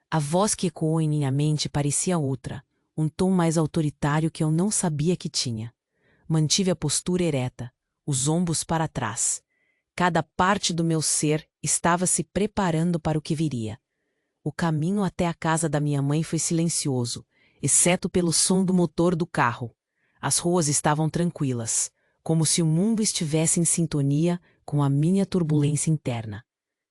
A voz que ecoou em minha mente parecia outra, um tom mais autoritário que eu não sabia que tinha. Mantive a postura ereta, os ombros para trás. Cada parte do meu ser estava se preparando para o que viria. O caminho até a casa da minha mãe foi silencioso, exceto pelo som do motor do carro. As ruas estavam tranquilas, como se o mundo estivesse em sintonia com a minha turbulência interna.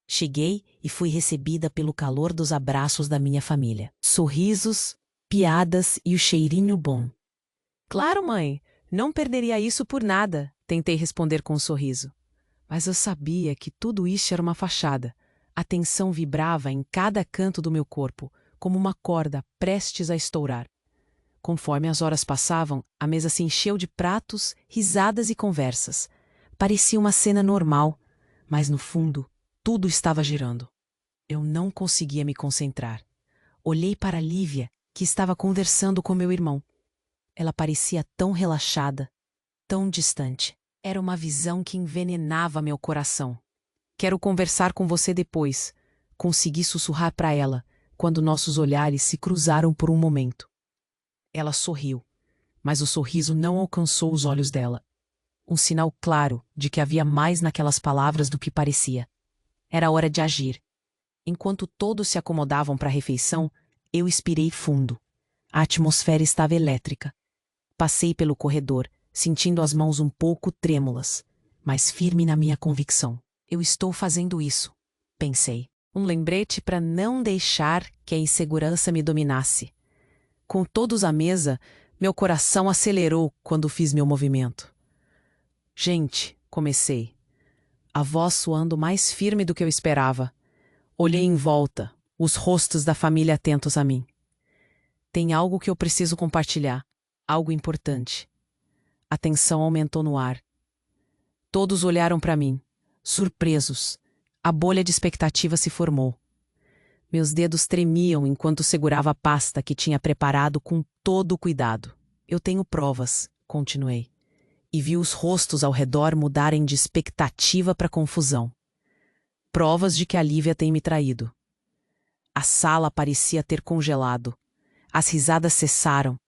Cheguei e fui recebida pelo calor dos abraços da minha família. Sorrisos, piadas e o cheirinho bom. Claro, mãe, não perderia isso por nada, tentei responder com um sorriso. Mas eu sabia que tudo isso era uma fachada. A tensão vibrava em cada canto do meu corpo, como uma corda prestes a estourar. Conforme as horas passavam, a mesa se encheu de pratos, risadas e conversas. Parecia uma cena normal, mas no fundo, tudo estava girando. Eu não conseguia me concentrar. Olhei para Lívia, que estava conversando com meu irmão. Ela parecia tão relaxada, tão distante. Era uma visão que envenenava meu coração. Quero conversar com você depois. Consegui sussurrar para ela, quando nossos olhares se cruzaram por um momento. Ela sorriu, mas o sorriso não alcançou os olhos dela. Um sinal claro de que havia mais naquelas palavras do que parecia. Era hora de agir. Enquanto todos se acomodavam para a refeição, eu expirei fundo. A atmosfera estava elétrica. Passei pelo corredor, sentindo as mãos um pouco trêmulas, mas firme na minha convicção. Eu estou fazendo isso, pensei. Um lembrete para não deixar que a insegurança me dominasse. Com todos à mesa, meu coração acelerou quando fiz meu movimento. Gente, comecei. A voz soando mais firme do que eu esperava. Olhei em volta, os rostos da família atentos a mim. Tem algo que eu preciso compartilhar, algo importante. A tensão aumentou no ar. Todos olharam para mim, surpresos. A bolha de expectativa se formou. Meus dedos tremiam enquanto segurava a pasta que tinha preparado com todo o cuidado. Eu tenho provas, continuei, e vi os rostos ao redor mudarem de expectativa para confusão. Provas de que a Lívia tem me traído. A sala parecia ter congelado. As risadas cessaram.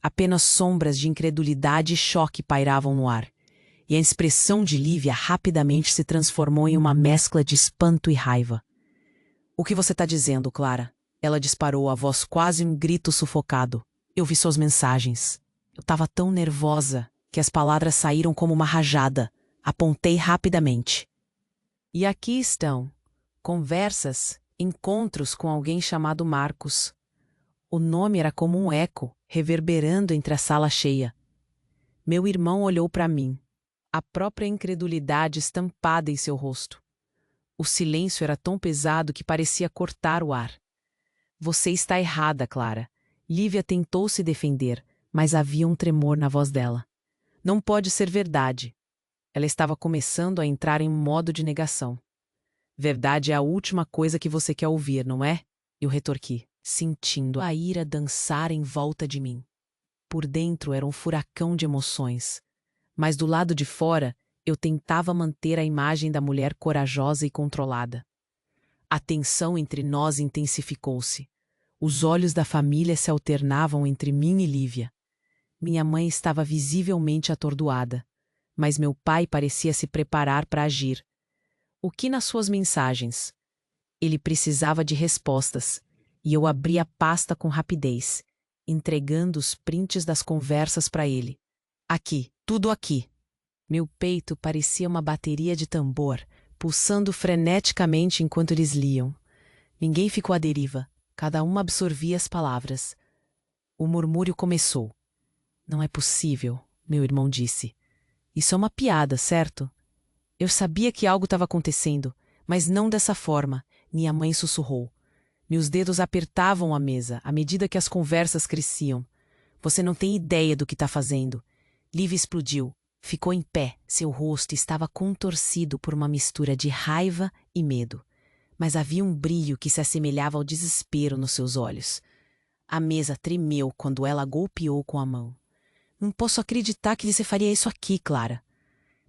Apenas sombras de incredulidade e choque pairavam no ar. E a expressão de Lívia rapidamente se transformou em uma mescla de espanto e raiva. O que você está dizendo, Clara? Ela disparou, a voz quase um grito sufocado. Eu vi suas mensagens. Eu estava tão nervosa que as palavras saíram como uma rajada. Apontei rapidamente. E aqui estão. Conversas, encontros com alguém chamado Marcos. O nome era como um eco, reverberando entre a sala cheia. Meu irmão olhou para mim, a própria incredulidade estampada em seu rosto. O silêncio era tão pesado que parecia cortar o ar. Você está errada, Clara. Lívia tentou se defender, mas havia um tremor na voz dela. Não pode ser verdade. Ela estava começando a entrar em um modo de negação. Verdade é a última coisa que você quer ouvir, não é? Eu retorqui, sentindo a ira dançar em volta de mim. Por dentro era um furacão de emoções. Mas do lado de fora, eu tentava manter a imagem da mulher corajosa e controlada. A tensão entre nós intensificou-se. Os olhos da família se alternavam entre mim e Lívia. Minha mãe estava visivelmente atordoada, mas meu pai parecia se preparar para agir. O que nas suas mensagens? Ele precisava de respostas, e eu abri a pasta com rapidez, entregando os prints das conversas para ele. Aqui, tudo aqui. Meu peito parecia uma bateria de tambor, pulsando freneticamente enquanto eles liam. Ninguém ficou à deriva, cada um absorvia as palavras. O murmúrio começou. Não é possível, meu irmão disse. Isso é uma piada, certo? Eu sabia que algo estava acontecendo, mas não dessa forma, minha mãe sussurrou. Meus dedos apertavam a mesa à medida que as conversas cresciam. Você não tem ideia do que está fazendo. Liv explodiu. Ficou em pé. Seu rosto estava contorcido por uma mistura de raiva e medo. Mas havia um brilho que se assemelhava ao desespero nos seus olhos. A mesa tremeu quando ela golpeou com a mão. Não posso acreditar que você faria isso aqui, Clara.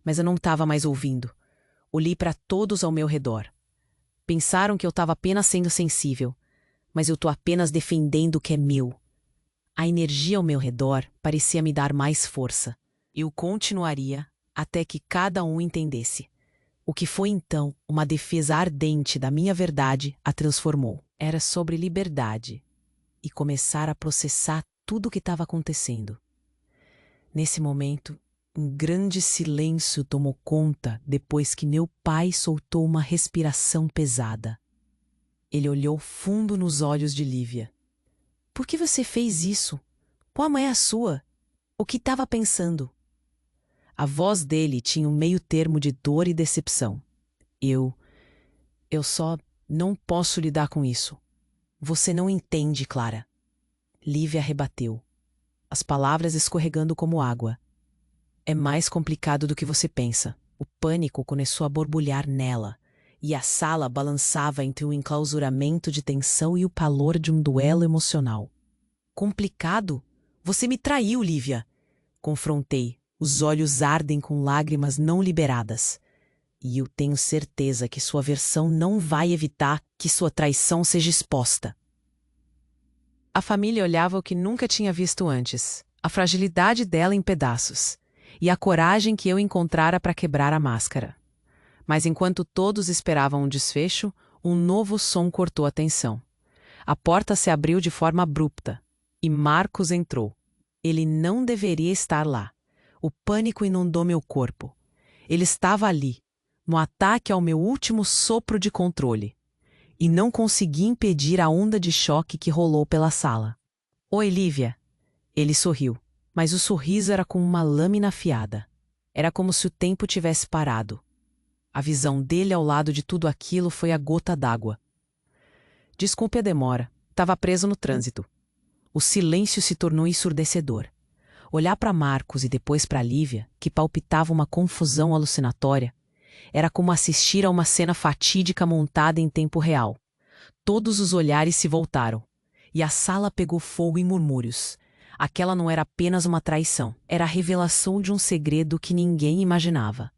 Mas eu não estava mais ouvindo. Olhei para todos ao meu redor. Pensaram que eu estava apenas sendo sensível, mas eu estou apenas defendendo o que é meu. A energia ao meu redor parecia me dar mais força. Eu continuaria até que cada um entendesse. O que foi então uma defesa ardente da minha verdade a transformou. Era sobre liberdade e começar a processar tudo o que estava acontecendo. Nesse momento, um grande silêncio tomou conta depois que meu pai soltou uma respiração pesada. Ele olhou fundo nos olhos de Lívia. Por que você fez isso? Qual é a sua? O que estava pensando? A voz dele tinha um meio termo de dor e decepção. Eu só não posso lidar com isso. Você não entende, Clara. Lívia rebateu, as palavras escorregando como água. É mais complicado do que você pensa. O pânico começou a borbulhar nela, e a sala balançava entre o enclausuramento de tensão e o calor de um duelo emocional. Complicado? Você me traiu, Lívia. Confrontei. Os olhos ardem com lágrimas não liberadas. E eu tenho certeza que sua versão não vai evitar que sua traição seja exposta. A família olhava o que nunca tinha visto antes. A fragilidade dela em pedaços. E a coragem que eu encontrara para quebrar a máscara. Mas enquanto todos esperavam um desfecho, um novo som cortou a tensão. A porta se abriu de forma abrupta. E Marcos entrou. Ele não deveria estar lá. O pânico inundou meu corpo. Ele estava ali, no ataque ao meu último sopro de controle. E não consegui impedir a onda de choque que rolou pela sala. Oi, Lívia. Ele sorriu, mas o sorriso era como uma lâmina afiada. Era como se o tempo tivesse parado. A visão dele ao lado de tudo aquilo foi a gota d'água. Desculpe a demora. Estava preso no trânsito. O silêncio se tornou ensurdecedor. Olhar para Marcos e depois para Lívia, que palpitava uma confusão alucinatória, era como assistir a uma cena fatídica montada em tempo real. Todos os olhares se voltaram, e a sala pegou fogo em murmúrios. Aquela não era apenas uma traição, era a revelação de um segredo que ninguém imaginava.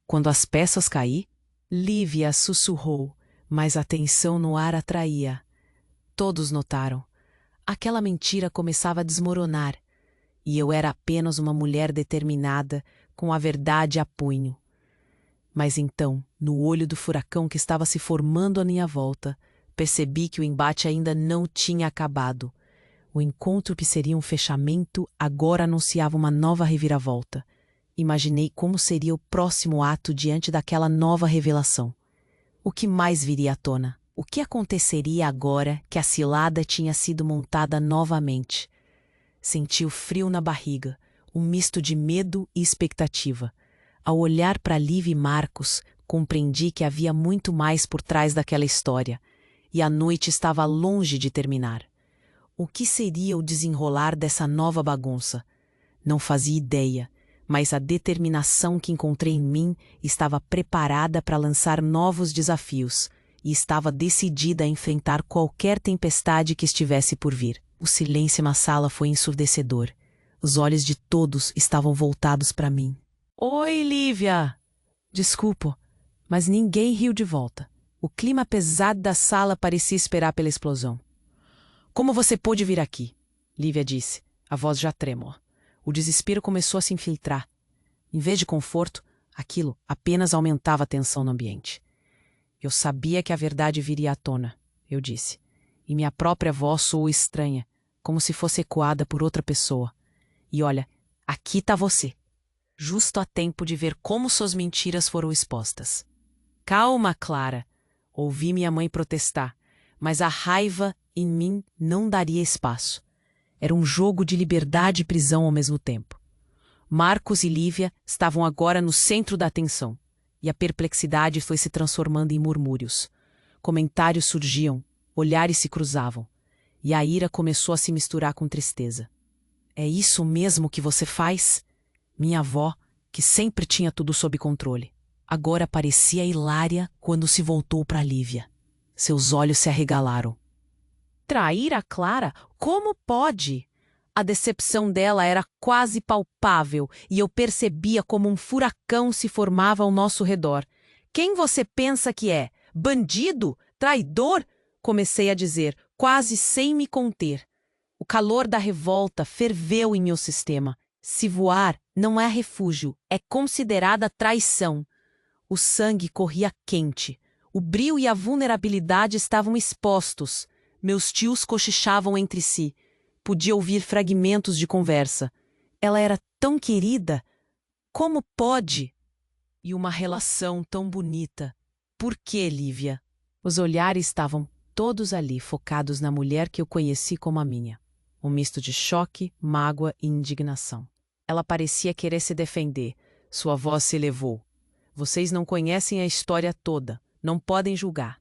Quando as peças caíram, Lívia sussurrou, mas a tensão no ar atraía. Todos notaram. Aquela mentira começava a desmoronar, e eu era apenas uma mulher determinada, com a verdade a punho. Mas então, no olho do furacão que estava se formando à minha volta, percebi que o embate ainda não tinha acabado. O encontro que seria um fechamento agora anunciava uma nova reviravolta. Imaginei como seria o próximo ato diante daquela nova revelação. O que mais viria à tona? O que aconteceria agora que a cilada tinha sido montada novamente? Senti o frio na barriga, um misto de medo e expectativa. Ao olhar para Lívia e Marcos, compreendi que havia muito mais por trás daquela história, e a noite estava longe de terminar. O que seria o desenrolar dessa nova bagunça? Não fazia ideia, mas a determinação que encontrei em mim estava preparada para lançar novos desafios, e estava decidida a enfrentar qualquer tempestade que estivesse por vir. O silêncio na sala foi ensurdecedor. Os olhos de todos estavam voltados para mim. Oi, Lívia! Desculpa, mas ninguém riu de volta. O clima pesado da sala parecia esperar pela explosão. Como você pôde vir aqui? Lívia disse, a voz já trêmula. O desespero começou a se infiltrar. Em vez de conforto, aquilo apenas aumentava a tensão no ambiente. Eu sabia que a verdade viria à tona, eu disse, e minha própria voz soou estranha, como se fosse ecoada por outra pessoa. E olha, aqui está você, justo a tempo de ver como suas mentiras foram expostas. Calma, Clara, ouvi minha mãe protestar, mas a raiva em mim não daria espaço. Era um jogo de liberdade e prisão ao mesmo tempo. Marcos e Lívia estavam agora no centro da atenção, e a perplexidade foi se transformando em murmúrios. Comentários surgiam, olhares se cruzavam, e a ira começou a se misturar com tristeza. É isso mesmo que você faz? Minha avó, que sempre tinha tudo sob controle, agora parecia hilária quando se voltou para Lívia. Seus olhos se arregalaram. Trair a Clara? Como pode? A decepção dela era quase palpável e eu percebia como um furacão se formava ao nosso redor. Quem você pensa que é? Bandido? Traidor? Comecei a dizer, quase sem me conter. O calor da revolta ferveu em meu sistema. Se voar não é refúgio, é considerada traição. O sangue corria quente. O brio e a vulnerabilidade estavam expostos. Meus tios cochichavam entre si. Podia ouvir fragmentos de conversa. Ela era tão querida. Como pode? E uma relação tão bonita. Por que, Lívia? Os olhares estavam todos ali, focados na mulher que eu conheci como a minha. Um misto de choque, mágoa e indignação. Ela parecia querer se defender. Sua voz se elevou. Vocês não conhecem a história toda. Não podem julgar.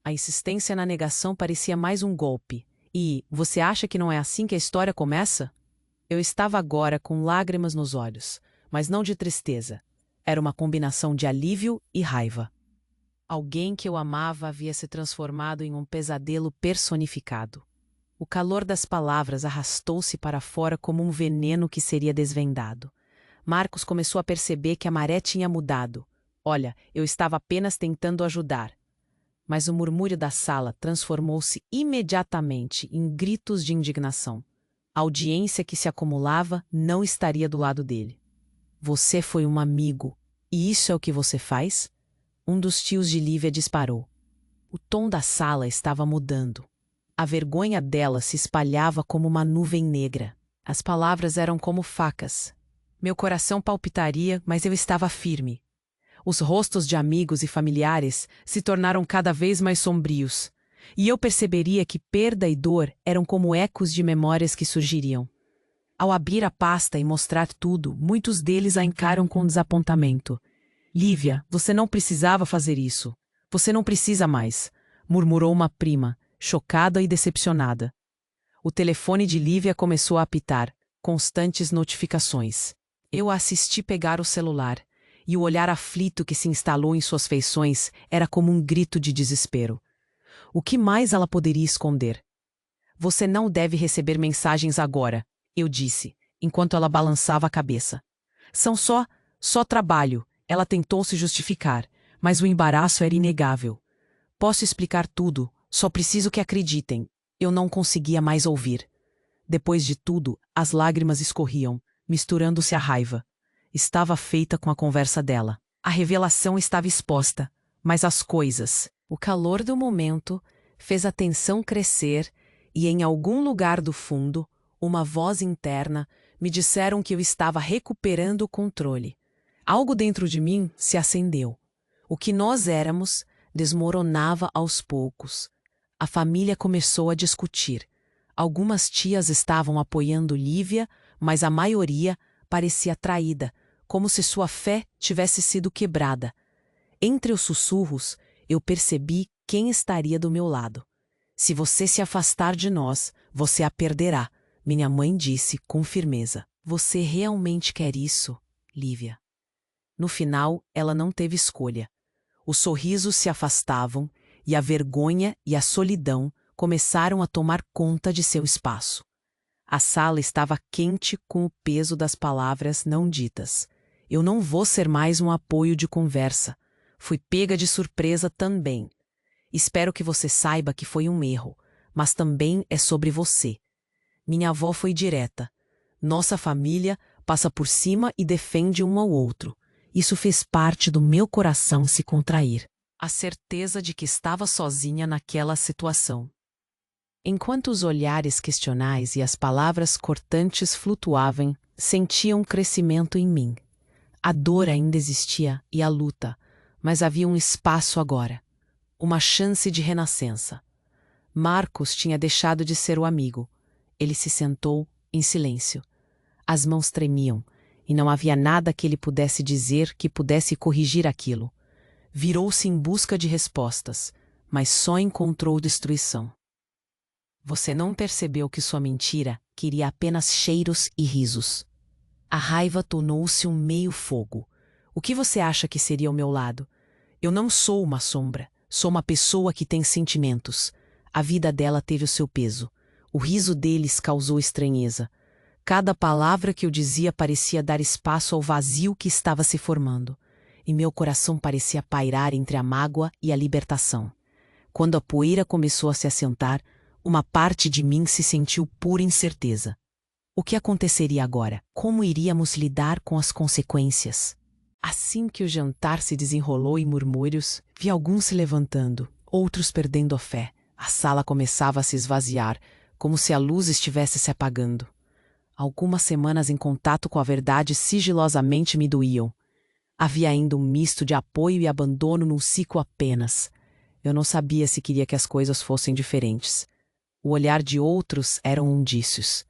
A insistência na negação parecia mais um golpe. E você acha que não é assim que a história começa? Eu estava agora com lágrimas nos olhos, mas não de tristeza. Era uma combinação de alívio e raiva. Alguém que eu amava havia se transformado em um pesadelo personificado. O calor das palavras arrastou-se para fora como um veneno que seria desvendado. Marcos começou a perceber que a maré tinha mudado. Olha, eu estava apenas tentando ajudar. Mas o murmúrio da sala transformou-se imediatamente em gritos de indignação. A audiência que se acumulava não estaria do lado dele. Você foi um amigo, e isso é o que você faz? Um dos tios de Lívia disparou. O tom da sala estava mudando. A vergonha dela se espalhava como uma nuvem negra. As palavras eram como facas. Meu coração palpitaria, mas eu estava firme. Os rostos de amigos e familiares se tornaram cada vez mais sombrios, e eu perceberia que perda e dor eram como ecos de memórias que surgiriam. Ao abrir a pasta e mostrar tudo, muitos deles a encaram com desapontamento. Lívia, você não precisava fazer isso. Você não precisa mais, murmurou uma prima, chocada e decepcionada. O telefone de Lívia começou a apitar, constantes notificações. Eu a assisti pegar o celular. E o olhar aflito que se instalou em suas feições era como um grito de desespero. O que mais ela poderia esconder? Você não deve receber mensagens agora, eu disse, enquanto ela balançava a cabeça. São só trabalho, ela tentou se justificar, mas o embaraço era inegável. Posso explicar tudo, só preciso que acreditem. Eu não conseguia mais ouvir. Depois de tudo, as lágrimas escorriam, misturando-se à raiva. Estava feita com a conversa dela. A revelação estava exposta, mas as coisas, o calor do momento, fez a tensão crescer e em algum lugar do fundo, uma voz interna me disseram que eu estava recuperando o controle. Algo dentro de mim se acendeu. O que nós éramos desmoronava aos poucos. A família começou a discutir. Algumas tias estavam apoiando Lívia, mas a maioria parecia traída, como se sua fé tivesse sido quebrada. Entre os sussurros, eu percebi quem estaria do meu lado. Se você se afastar de nós, você a perderá, minha mãe disse com firmeza. Você realmente quer isso, Lívia? No final, ela não teve escolha. Os sorrisos se afastavam e a vergonha e a solidão começaram a tomar conta de seu espaço. A sala estava quente com o peso das palavras não ditas. Eu não vou ser mais um apoio de conversa. Fui pega de surpresa também. Espero que você saiba que foi um erro, mas também é sobre você. Minha avó foi direta. Nossa família passa por cima e defende um ao outro. Isso fez parte do meu coração se contrair. A certeza de que estava sozinha naquela situação. Enquanto os olhares questionais e as palavras cortantes flutuavam, sentia um crescimento em mim. A dor ainda existia e a luta, mas havia um espaço agora. Uma chance de renascença. Marcos tinha deixado de ser o amigo. Ele se sentou em silêncio. As mãos tremiam, e não havia nada que ele pudesse dizer que pudesse corrigir aquilo. Virou-se em busca de respostas, mas só encontrou destruição. Você não percebeu que sua mentira queria apenas cheiros e risos. A raiva tornou-se um meio fogo. O que você acha que seria ao meu lado? Eu não sou uma sombra, sou uma pessoa que tem sentimentos. A vida dela teve o seu peso. O riso deles causou estranheza. Cada palavra que eu dizia parecia dar espaço ao vazio que estava se formando, e meu coração parecia pairar entre a mágoa e a libertação. Quando a poeira começou a se assentar, uma parte de mim se sentiu pura incerteza. O que aconteceria agora? Como iríamos lidar com as consequências? Assim que o jantar se desenrolou em murmúrios, vi alguns se levantando, outros perdendo a fé. A sala começava a se esvaziar, como se a luz estivesse se apagando. Algumas semanas em contato com a verdade sigilosamente me doíam. Havia ainda um misto de apoio e abandono num ciclo apenas. Eu não sabia se queria que as coisas fossem diferentes. O olhar de outros eram indícios.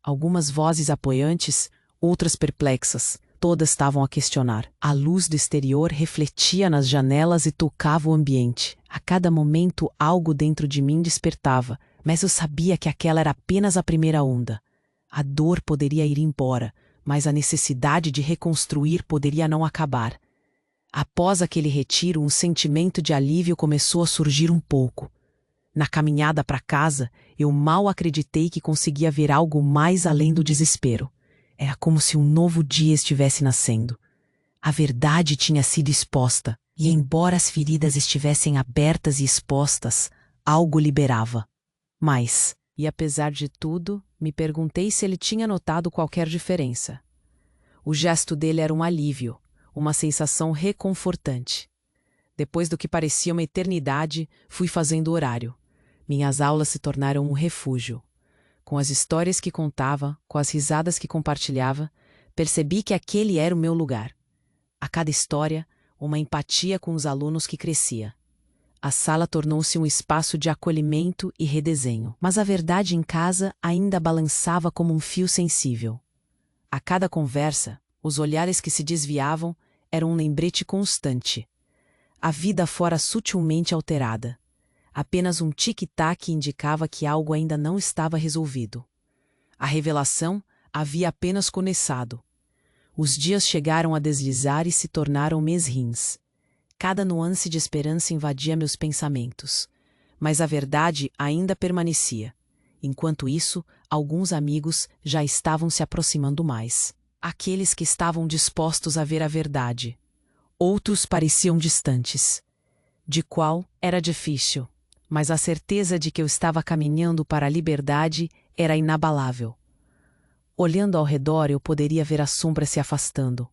Algumas vozes apoiantes, outras perplexas, todas estavam a questionar. A luz do exterior refletia nas janelas e tocava o ambiente. A cada momento algo dentro de mim despertava, mas eu sabia que aquela era apenas a primeira onda. A dor poderia ir embora, mas a necessidade de reconstruir poderia não acabar. Após aquele retiro, um sentimento de alívio começou a surgir um pouco. Na caminhada para casa, eu mal acreditei que conseguia ver algo mais além do desespero. Era como se um novo dia estivesse nascendo. A verdade tinha sido exposta, e embora as feridas estivessem abertas e expostas, algo liberava. Mas, e apesar de tudo, me perguntei se ele tinha notado qualquer diferença. O gesto dele era um alívio, uma sensação reconfortante. Depois do que parecia uma eternidade, fui fazendo horário. Minhas aulas se tornaram um refúgio. Com as histórias que contava, com as risadas que compartilhava, percebi que aquele era o meu lugar. A cada história, uma empatia com os alunos que crescia. A sala tornou-se um espaço de acolhimento e redesenho, mas a verdade em casa ainda balançava como um fio sensível. A cada conversa, os olhares que se desviavam eram um lembrete constante. A vida fora sutilmente alterada. Apenas um tic-tac indicava que algo ainda não estava resolvido. A revelação havia apenas começado. Os dias chegaram a deslizar e se tornaram mesrins. Cada nuance de esperança invadia meus pensamentos. Mas a verdade ainda permanecia. Enquanto isso, alguns amigos já estavam se aproximando mais. Aqueles que estavam dispostos a ver a verdade. Outros pareciam distantes. De qual era difícil, mas a certeza de que eu estava caminhando para a liberdade era inabalável. Olhando ao redor, eu poderia ver as sombras se afastando.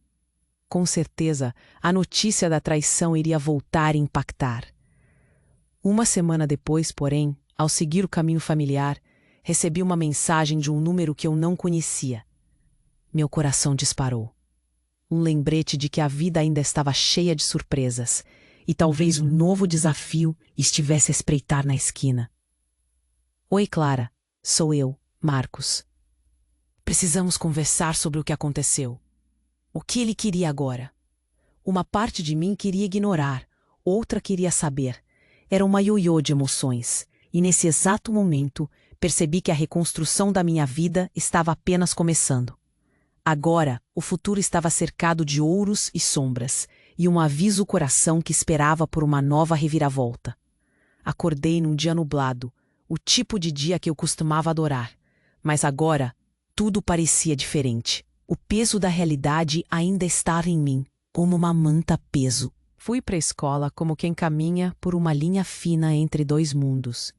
Com certeza, a notícia da traição iria voltar e impactar. Uma semana depois, porém, ao seguir o caminho familiar, recebi uma mensagem de um número que eu não conhecia. Meu coração disparou. Um lembrete de que a vida ainda estava cheia de surpresas, e talvez um novo desafio estivesse a espreitar na esquina. Oi, Clara. Sou eu, Marcos. Precisamos conversar sobre o que aconteceu. O que ele queria agora? Uma parte de mim queria ignorar, outra queria saber. Era uma ioiô de emoções, e nesse exato momento percebi que a reconstrução da minha vida estava apenas começando. Agora, o futuro estava cercado de ouros e sombras, e um aviso ao coração que esperava por uma nova reviravolta. Acordei num dia nublado, o tipo de dia que eu costumava adorar, mas agora tudo parecia diferente. O peso da realidade ainda estava em mim, como uma manta peso. Fui para a escola como quem caminha por uma linha fina entre dois mundos.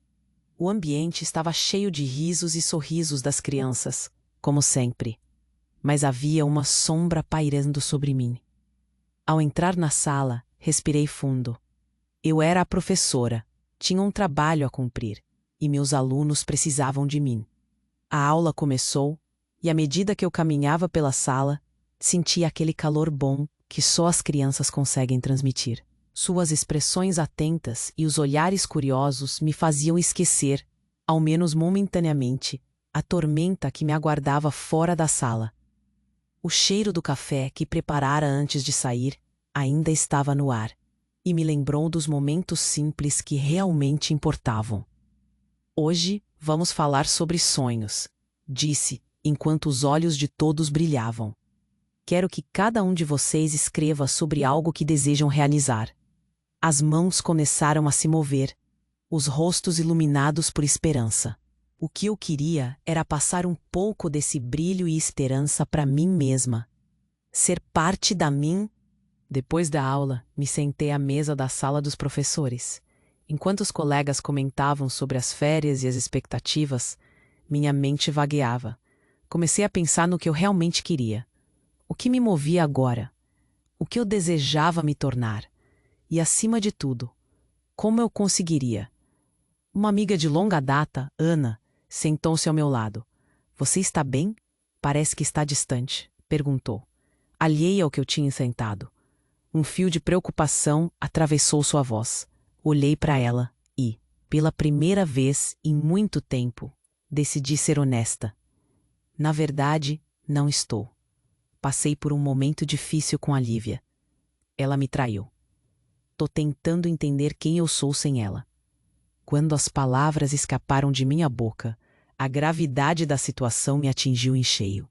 O ambiente estava cheio de risos e sorrisos das crianças, como sempre. Mas havia uma sombra pairando sobre mim. Ao entrar na sala, respirei fundo. Eu era a professora, tinha um trabalho a cumprir, e meus alunos precisavam de mim. A aula começou, e à medida que eu caminhava pela sala, sentia aquele calor bom que só as crianças conseguem transmitir. Suas expressões atentas e os olhares curiosos me faziam esquecer, ao menos momentaneamente, a tormenta que me aguardava fora da sala. O cheiro do café que preparara antes de sair ainda estava no ar, e me lembrou dos momentos simples que realmente importavam. Hoje vamos falar sobre sonhos, disse, enquanto os olhos de todos brilhavam. Quero que cada um de vocês escreva sobre algo que desejam realizar. As mãos começaram a se mover, os rostos iluminados por esperança. O que eu queria era passar um pouco desse brilho e esperança para mim mesma. Ser parte da mim. Depois da aula, me sentei à mesa da sala dos professores. Enquanto os colegas comentavam sobre as férias e as expectativas, minha mente vagueava. Comecei a pensar no que eu realmente queria. O que me movia agora? O que eu desejava me tornar? E, acima de tudo, como eu conseguiria? Uma amiga de longa data, Ana, sentou-se ao meu lado. Você está bem? Parece que está distante, perguntou. Alheia ao que eu tinha sentado. Um fio de preocupação atravessou sua voz. Olhei para ela e, pela primeira vez em muito tempo, decidi ser honesta. Na verdade, não estou. Passei por um momento difícil com a Lívia. Ela me traiu. Tô tentando entender quem eu sou sem ela. Quando as palavras escaparam de minha boca, a gravidade da situação me atingiu em cheio,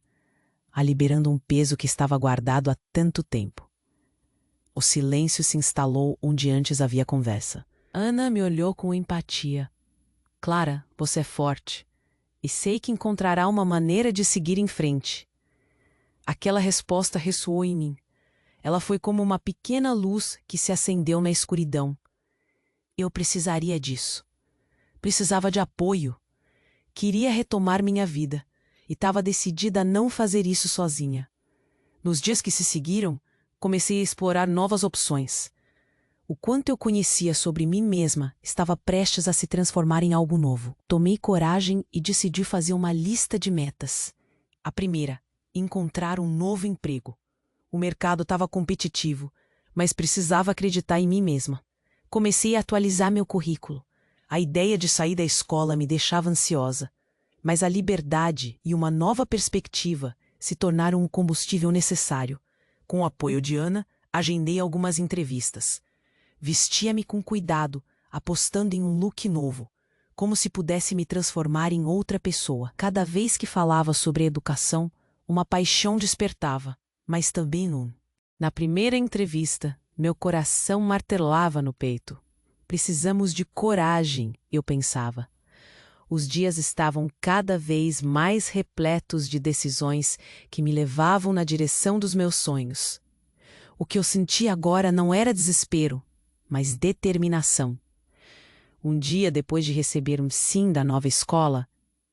liberando um peso que estava guardado há tanto tempo. O silêncio se instalou onde antes havia conversa. Ana me olhou com empatia. Clara, você é forte, e sei que encontrará uma maneira de seguir em frente. Aquela resposta ressoou em mim. Ela foi como uma pequena luz que se acendeu na escuridão. Eu precisaria disso. Precisava de apoio. Queria retomar minha vida, e estava decidida a não fazer isso sozinha. Nos dias que se seguiram, comecei a explorar novas opções. O quanto eu conhecia sobre mim mesma estava prestes a se transformar em algo novo. Tomei coragem e decidi fazer uma lista de metas. A primeira, encontrar um novo emprego. O mercado estava competitivo, mas precisava acreditar em mim mesma. Comecei a atualizar meu currículo. A ideia de sair da escola me deixava ansiosa, mas a liberdade e uma nova perspectiva se tornaram um combustível necessário. Com o apoio de Ana, agendei algumas entrevistas. Vestia-me com cuidado, apostando em um look novo, como se pudesse me transformar em outra pessoa. Cada vez que falava sobre educação, uma paixão despertava, mas também Na primeira entrevista, meu coração martelava no peito. Precisamos de coragem, eu pensava. Os dias estavam cada vez mais repletos de decisões que me levavam na direção dos meus sonhos. O que eu sentia agora não era desespero, mas determinação. Um dia depois de receber um sim da nova escola,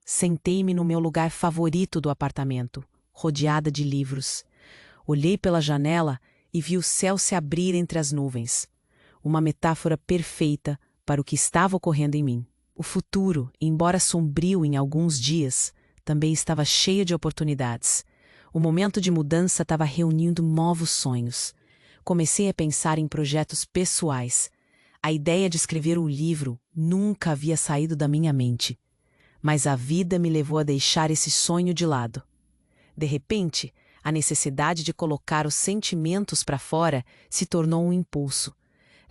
sentei-me no meu lugar favorito do apartamento, rodeada de livros. Olhei pela janela e vi o céu se abrir entre as nuvens. Uma metáfora perfeita para o que estava ocorrendo em mim. O futuro, embora sombrio em alguns dias, também estava cheio de oportunidades. O momento de mudança estava reunindo novos sonhos. Comecei a pensar em projetos pessoais. A ideia de escrever um livro nunca havia saído da minha mente. Mas a vida me levou a deixar esse sonho de lado. De repente, a necessidade de colocar os sentimentos para fora se tornou um impulso.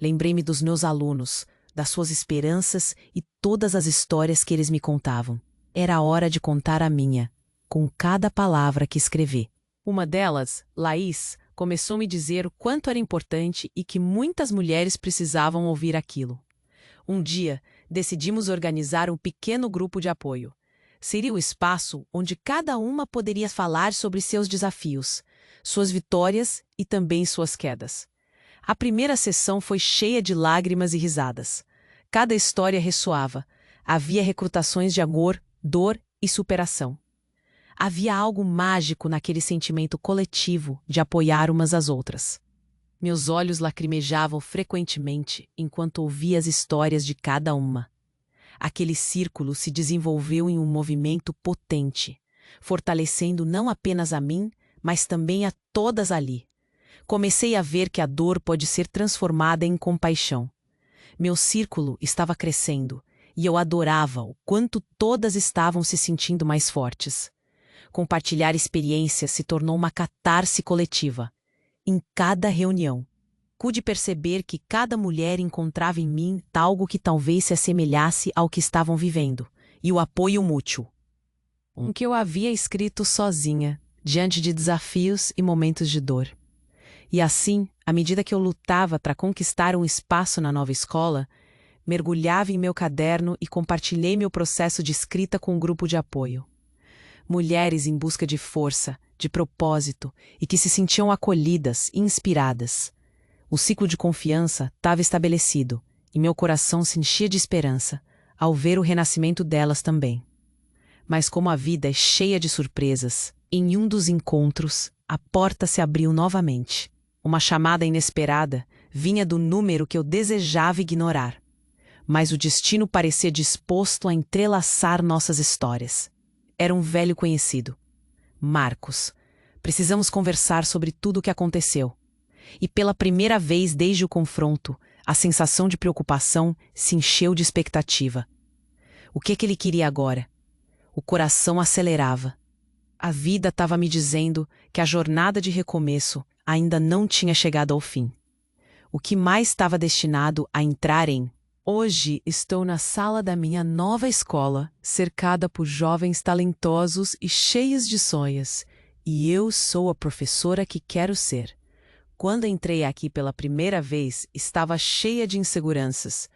Lembrei-me dos meus alunos, das suas esperanças e todas as histórias que eles me contavam. Era hora de contar a minha, com cada palavra que escrevi. Uma delas, Laís, começou a me dizer o quanto era importante e que muitas mulheres precisavam ouvir aquilo. Um dia, decidimos organizar um pequeno grupo de apoio. Seria o espaço onde cada uma poderia falar sobre seus desafios, suas vitórias e também suas quedas. A primeira sessão foi cheia de lágrimas e risadas. Cada história ressoava. Havia recrutações de amor, dor e superação. Havia algo mágico naquele sentimento coletivo de apoiar umas às outras. Meus olhos lacrimejavam frequentemente enquanto ouvia as histórias de cada uma. Aquele círculo se desenvolveu em um movimento potente, fortalecendo não apenas a mim, mas também a todas ali. Comecei a ver que a dor pode ser transformada em compaixão. Meu círculo estava crescendo, e eu adorava o quanto todas estavam se sentindo mais fortes. Compartilhar experiências se tornou uma catarse coletiva. Em cada reunião, pude perceber que cada mulher encontrava em mim algo que talvez se assemelhasse ao que estavam vivendo, e o apoio mútuo. Um que eu havia escrito sozinha, diante de desafios e momentos de dor. E assim, à medida que eu lutava para conquistar um espaço na nova escola, mergulhava em meu caderno e compartilhei meu processo de escrita com um grupo de apoio. Mulheres em busca de força, de propósito e que se sentiam acolhidas e inspiradas. O ciclo de confiança estava estabelecido e meu coração se enchia de esperança ao ver o renascimento delas também. Mas como a vida é cheia de surpresas, em um dos encontros, a porta se abriu novamente. Uma chamada inesperada vinha do número que eu desejava ignorar. Mas o destino parecia disposto a entrelaçar nossas histórias. Era um velho conhecido. Marcos. Precisamos conversar sobre tudo o que aconteceu. E pela primeira vez desde o confronto, a sensação de preocupação se encheu de expectativa. O que ele queria agora? O coração acelerava. A vida estava me dizendo que a jornada de recomeço ainda não tinha chegado ao fim. O que mais estava destinado a entrar em... Hoje estou na sala da minha nova escola, cercada por jovens talentosos e cheios de sonhos, e eu sou a professora que quero ser. Quando entrei aqui pela primeira vez, estava cheia de inseguranças,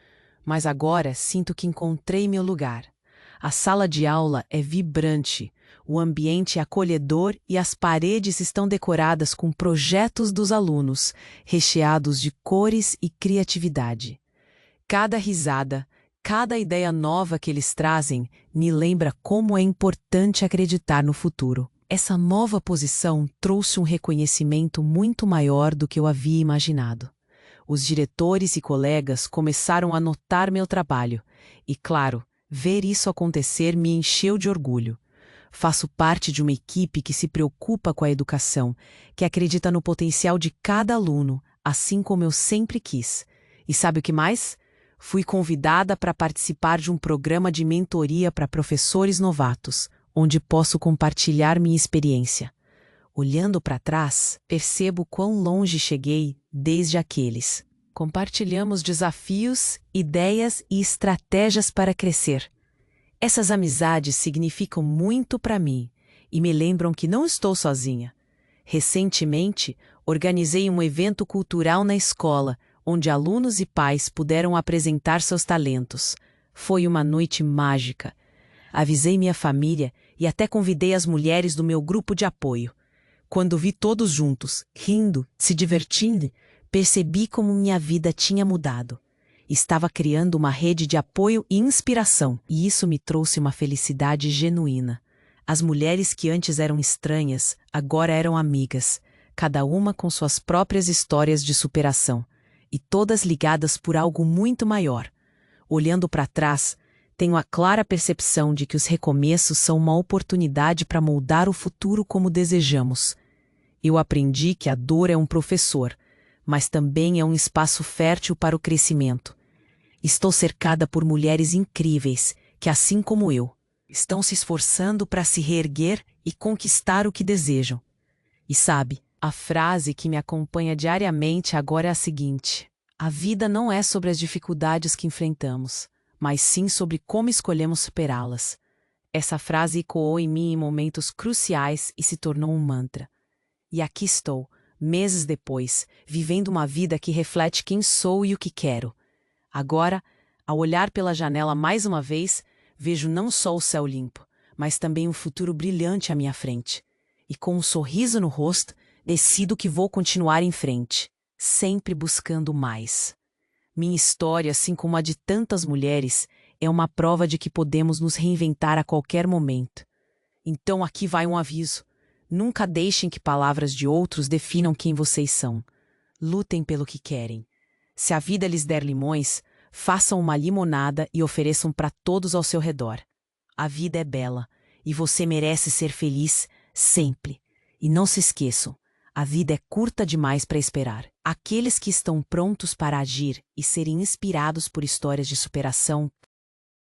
mas agora sinto que encontrei meu lugar. A sala de aula é vibrante, o ambiente é acolhedor e as paredes estão decoradas com projetos dos alunos, recheados de cores e criatividade. Cada risada, cada ideia nova que eles trazem me lembra como é importante acreditar no futuro. Essa nova posição trouxe um reconhecimento muito maior do que eu havia imaginado. Os diretores e colegas começaram a notar meu trabalho e, claro, ver isso acontecer me encheu de orgulho. Faço parte de uma equipe que se preocupa com a educação, que acredita no potencial de cada aluno, assim como eu sempre quis. E sabe o que mais? Fui convidada para participar de um programa de mentoria para professores novatos, onde posso compartilhar minha experiência. Olhando para trás, percebo quão longe cheguei desde aqueles. Compartilhamos desafios, ideias e estratégias para crescer. Essas amizades significam muito para mim e me lembram que não estou sozinha. Recentemente, organizei um evento cultural na escola, onde alunos e pais puderam apresentar seus talentos. Foi uma noite mágica. Avisei minha família e até convidei as mulheres do meu grupo de apoio. Quando vi todos juntos, rindo, se divertindo, percebi como minha vida tinha mudado. Estava criando uma rede de apoio e inspiração, e isso me trouxe uma felicidade genuína. As mulheres que antes eram estranhas, agora eram amigas, cada uma com suas próprias histórias de superação. E todas ligadas por algo muito maior. Olhando para trás, tenho a clara percepção de que os recomeços são uma oportunidade para moldar o futuro como desejamos. Eu aprendi que a dor é um professor, mas também é um espaço fértil para o crescimento. Estou cercada por mulheres incríveis que, assim como eu, estão se esforçando para se reerguer e conquistar o que desejam. E sabe, a frase que me acompanha diariamente agora é a seguinte: a vida não é sobre as dificuldades que enfrentamos, mas sim sobre como escolhemos superá-las. Essa frase ecoou em mim em momentos cruciais e se tornou um mantra. E aqui estou, meses depois, vivendo uma vida que reflete quem sou e o que quero. Agora, ao olhar pela janela mais uma vez, vejo não só o céu limpo, mas também um futuro brilhante à minha frente. E com um sorriso no rosto, decido que vou continuar em frente, sempre buscando mais. Minha história, assim como a de tantas mulheres, é uma prova de que podemos nos reinventar a qualquer momento. Então aqui vai um aviso. Nunca deixem que palavras de outros definam quem vocês são. Lutem pelo que querem. Se a vida lhes der limões, façam uma limonada e ofereçam para todos ao seu redor. A vida é bela e você merece ser feliz sempre. E não se esqueçam, a vida é curta demais para esperar. Aqueles que estão prontos para agir e serem inspirados por histórias de superação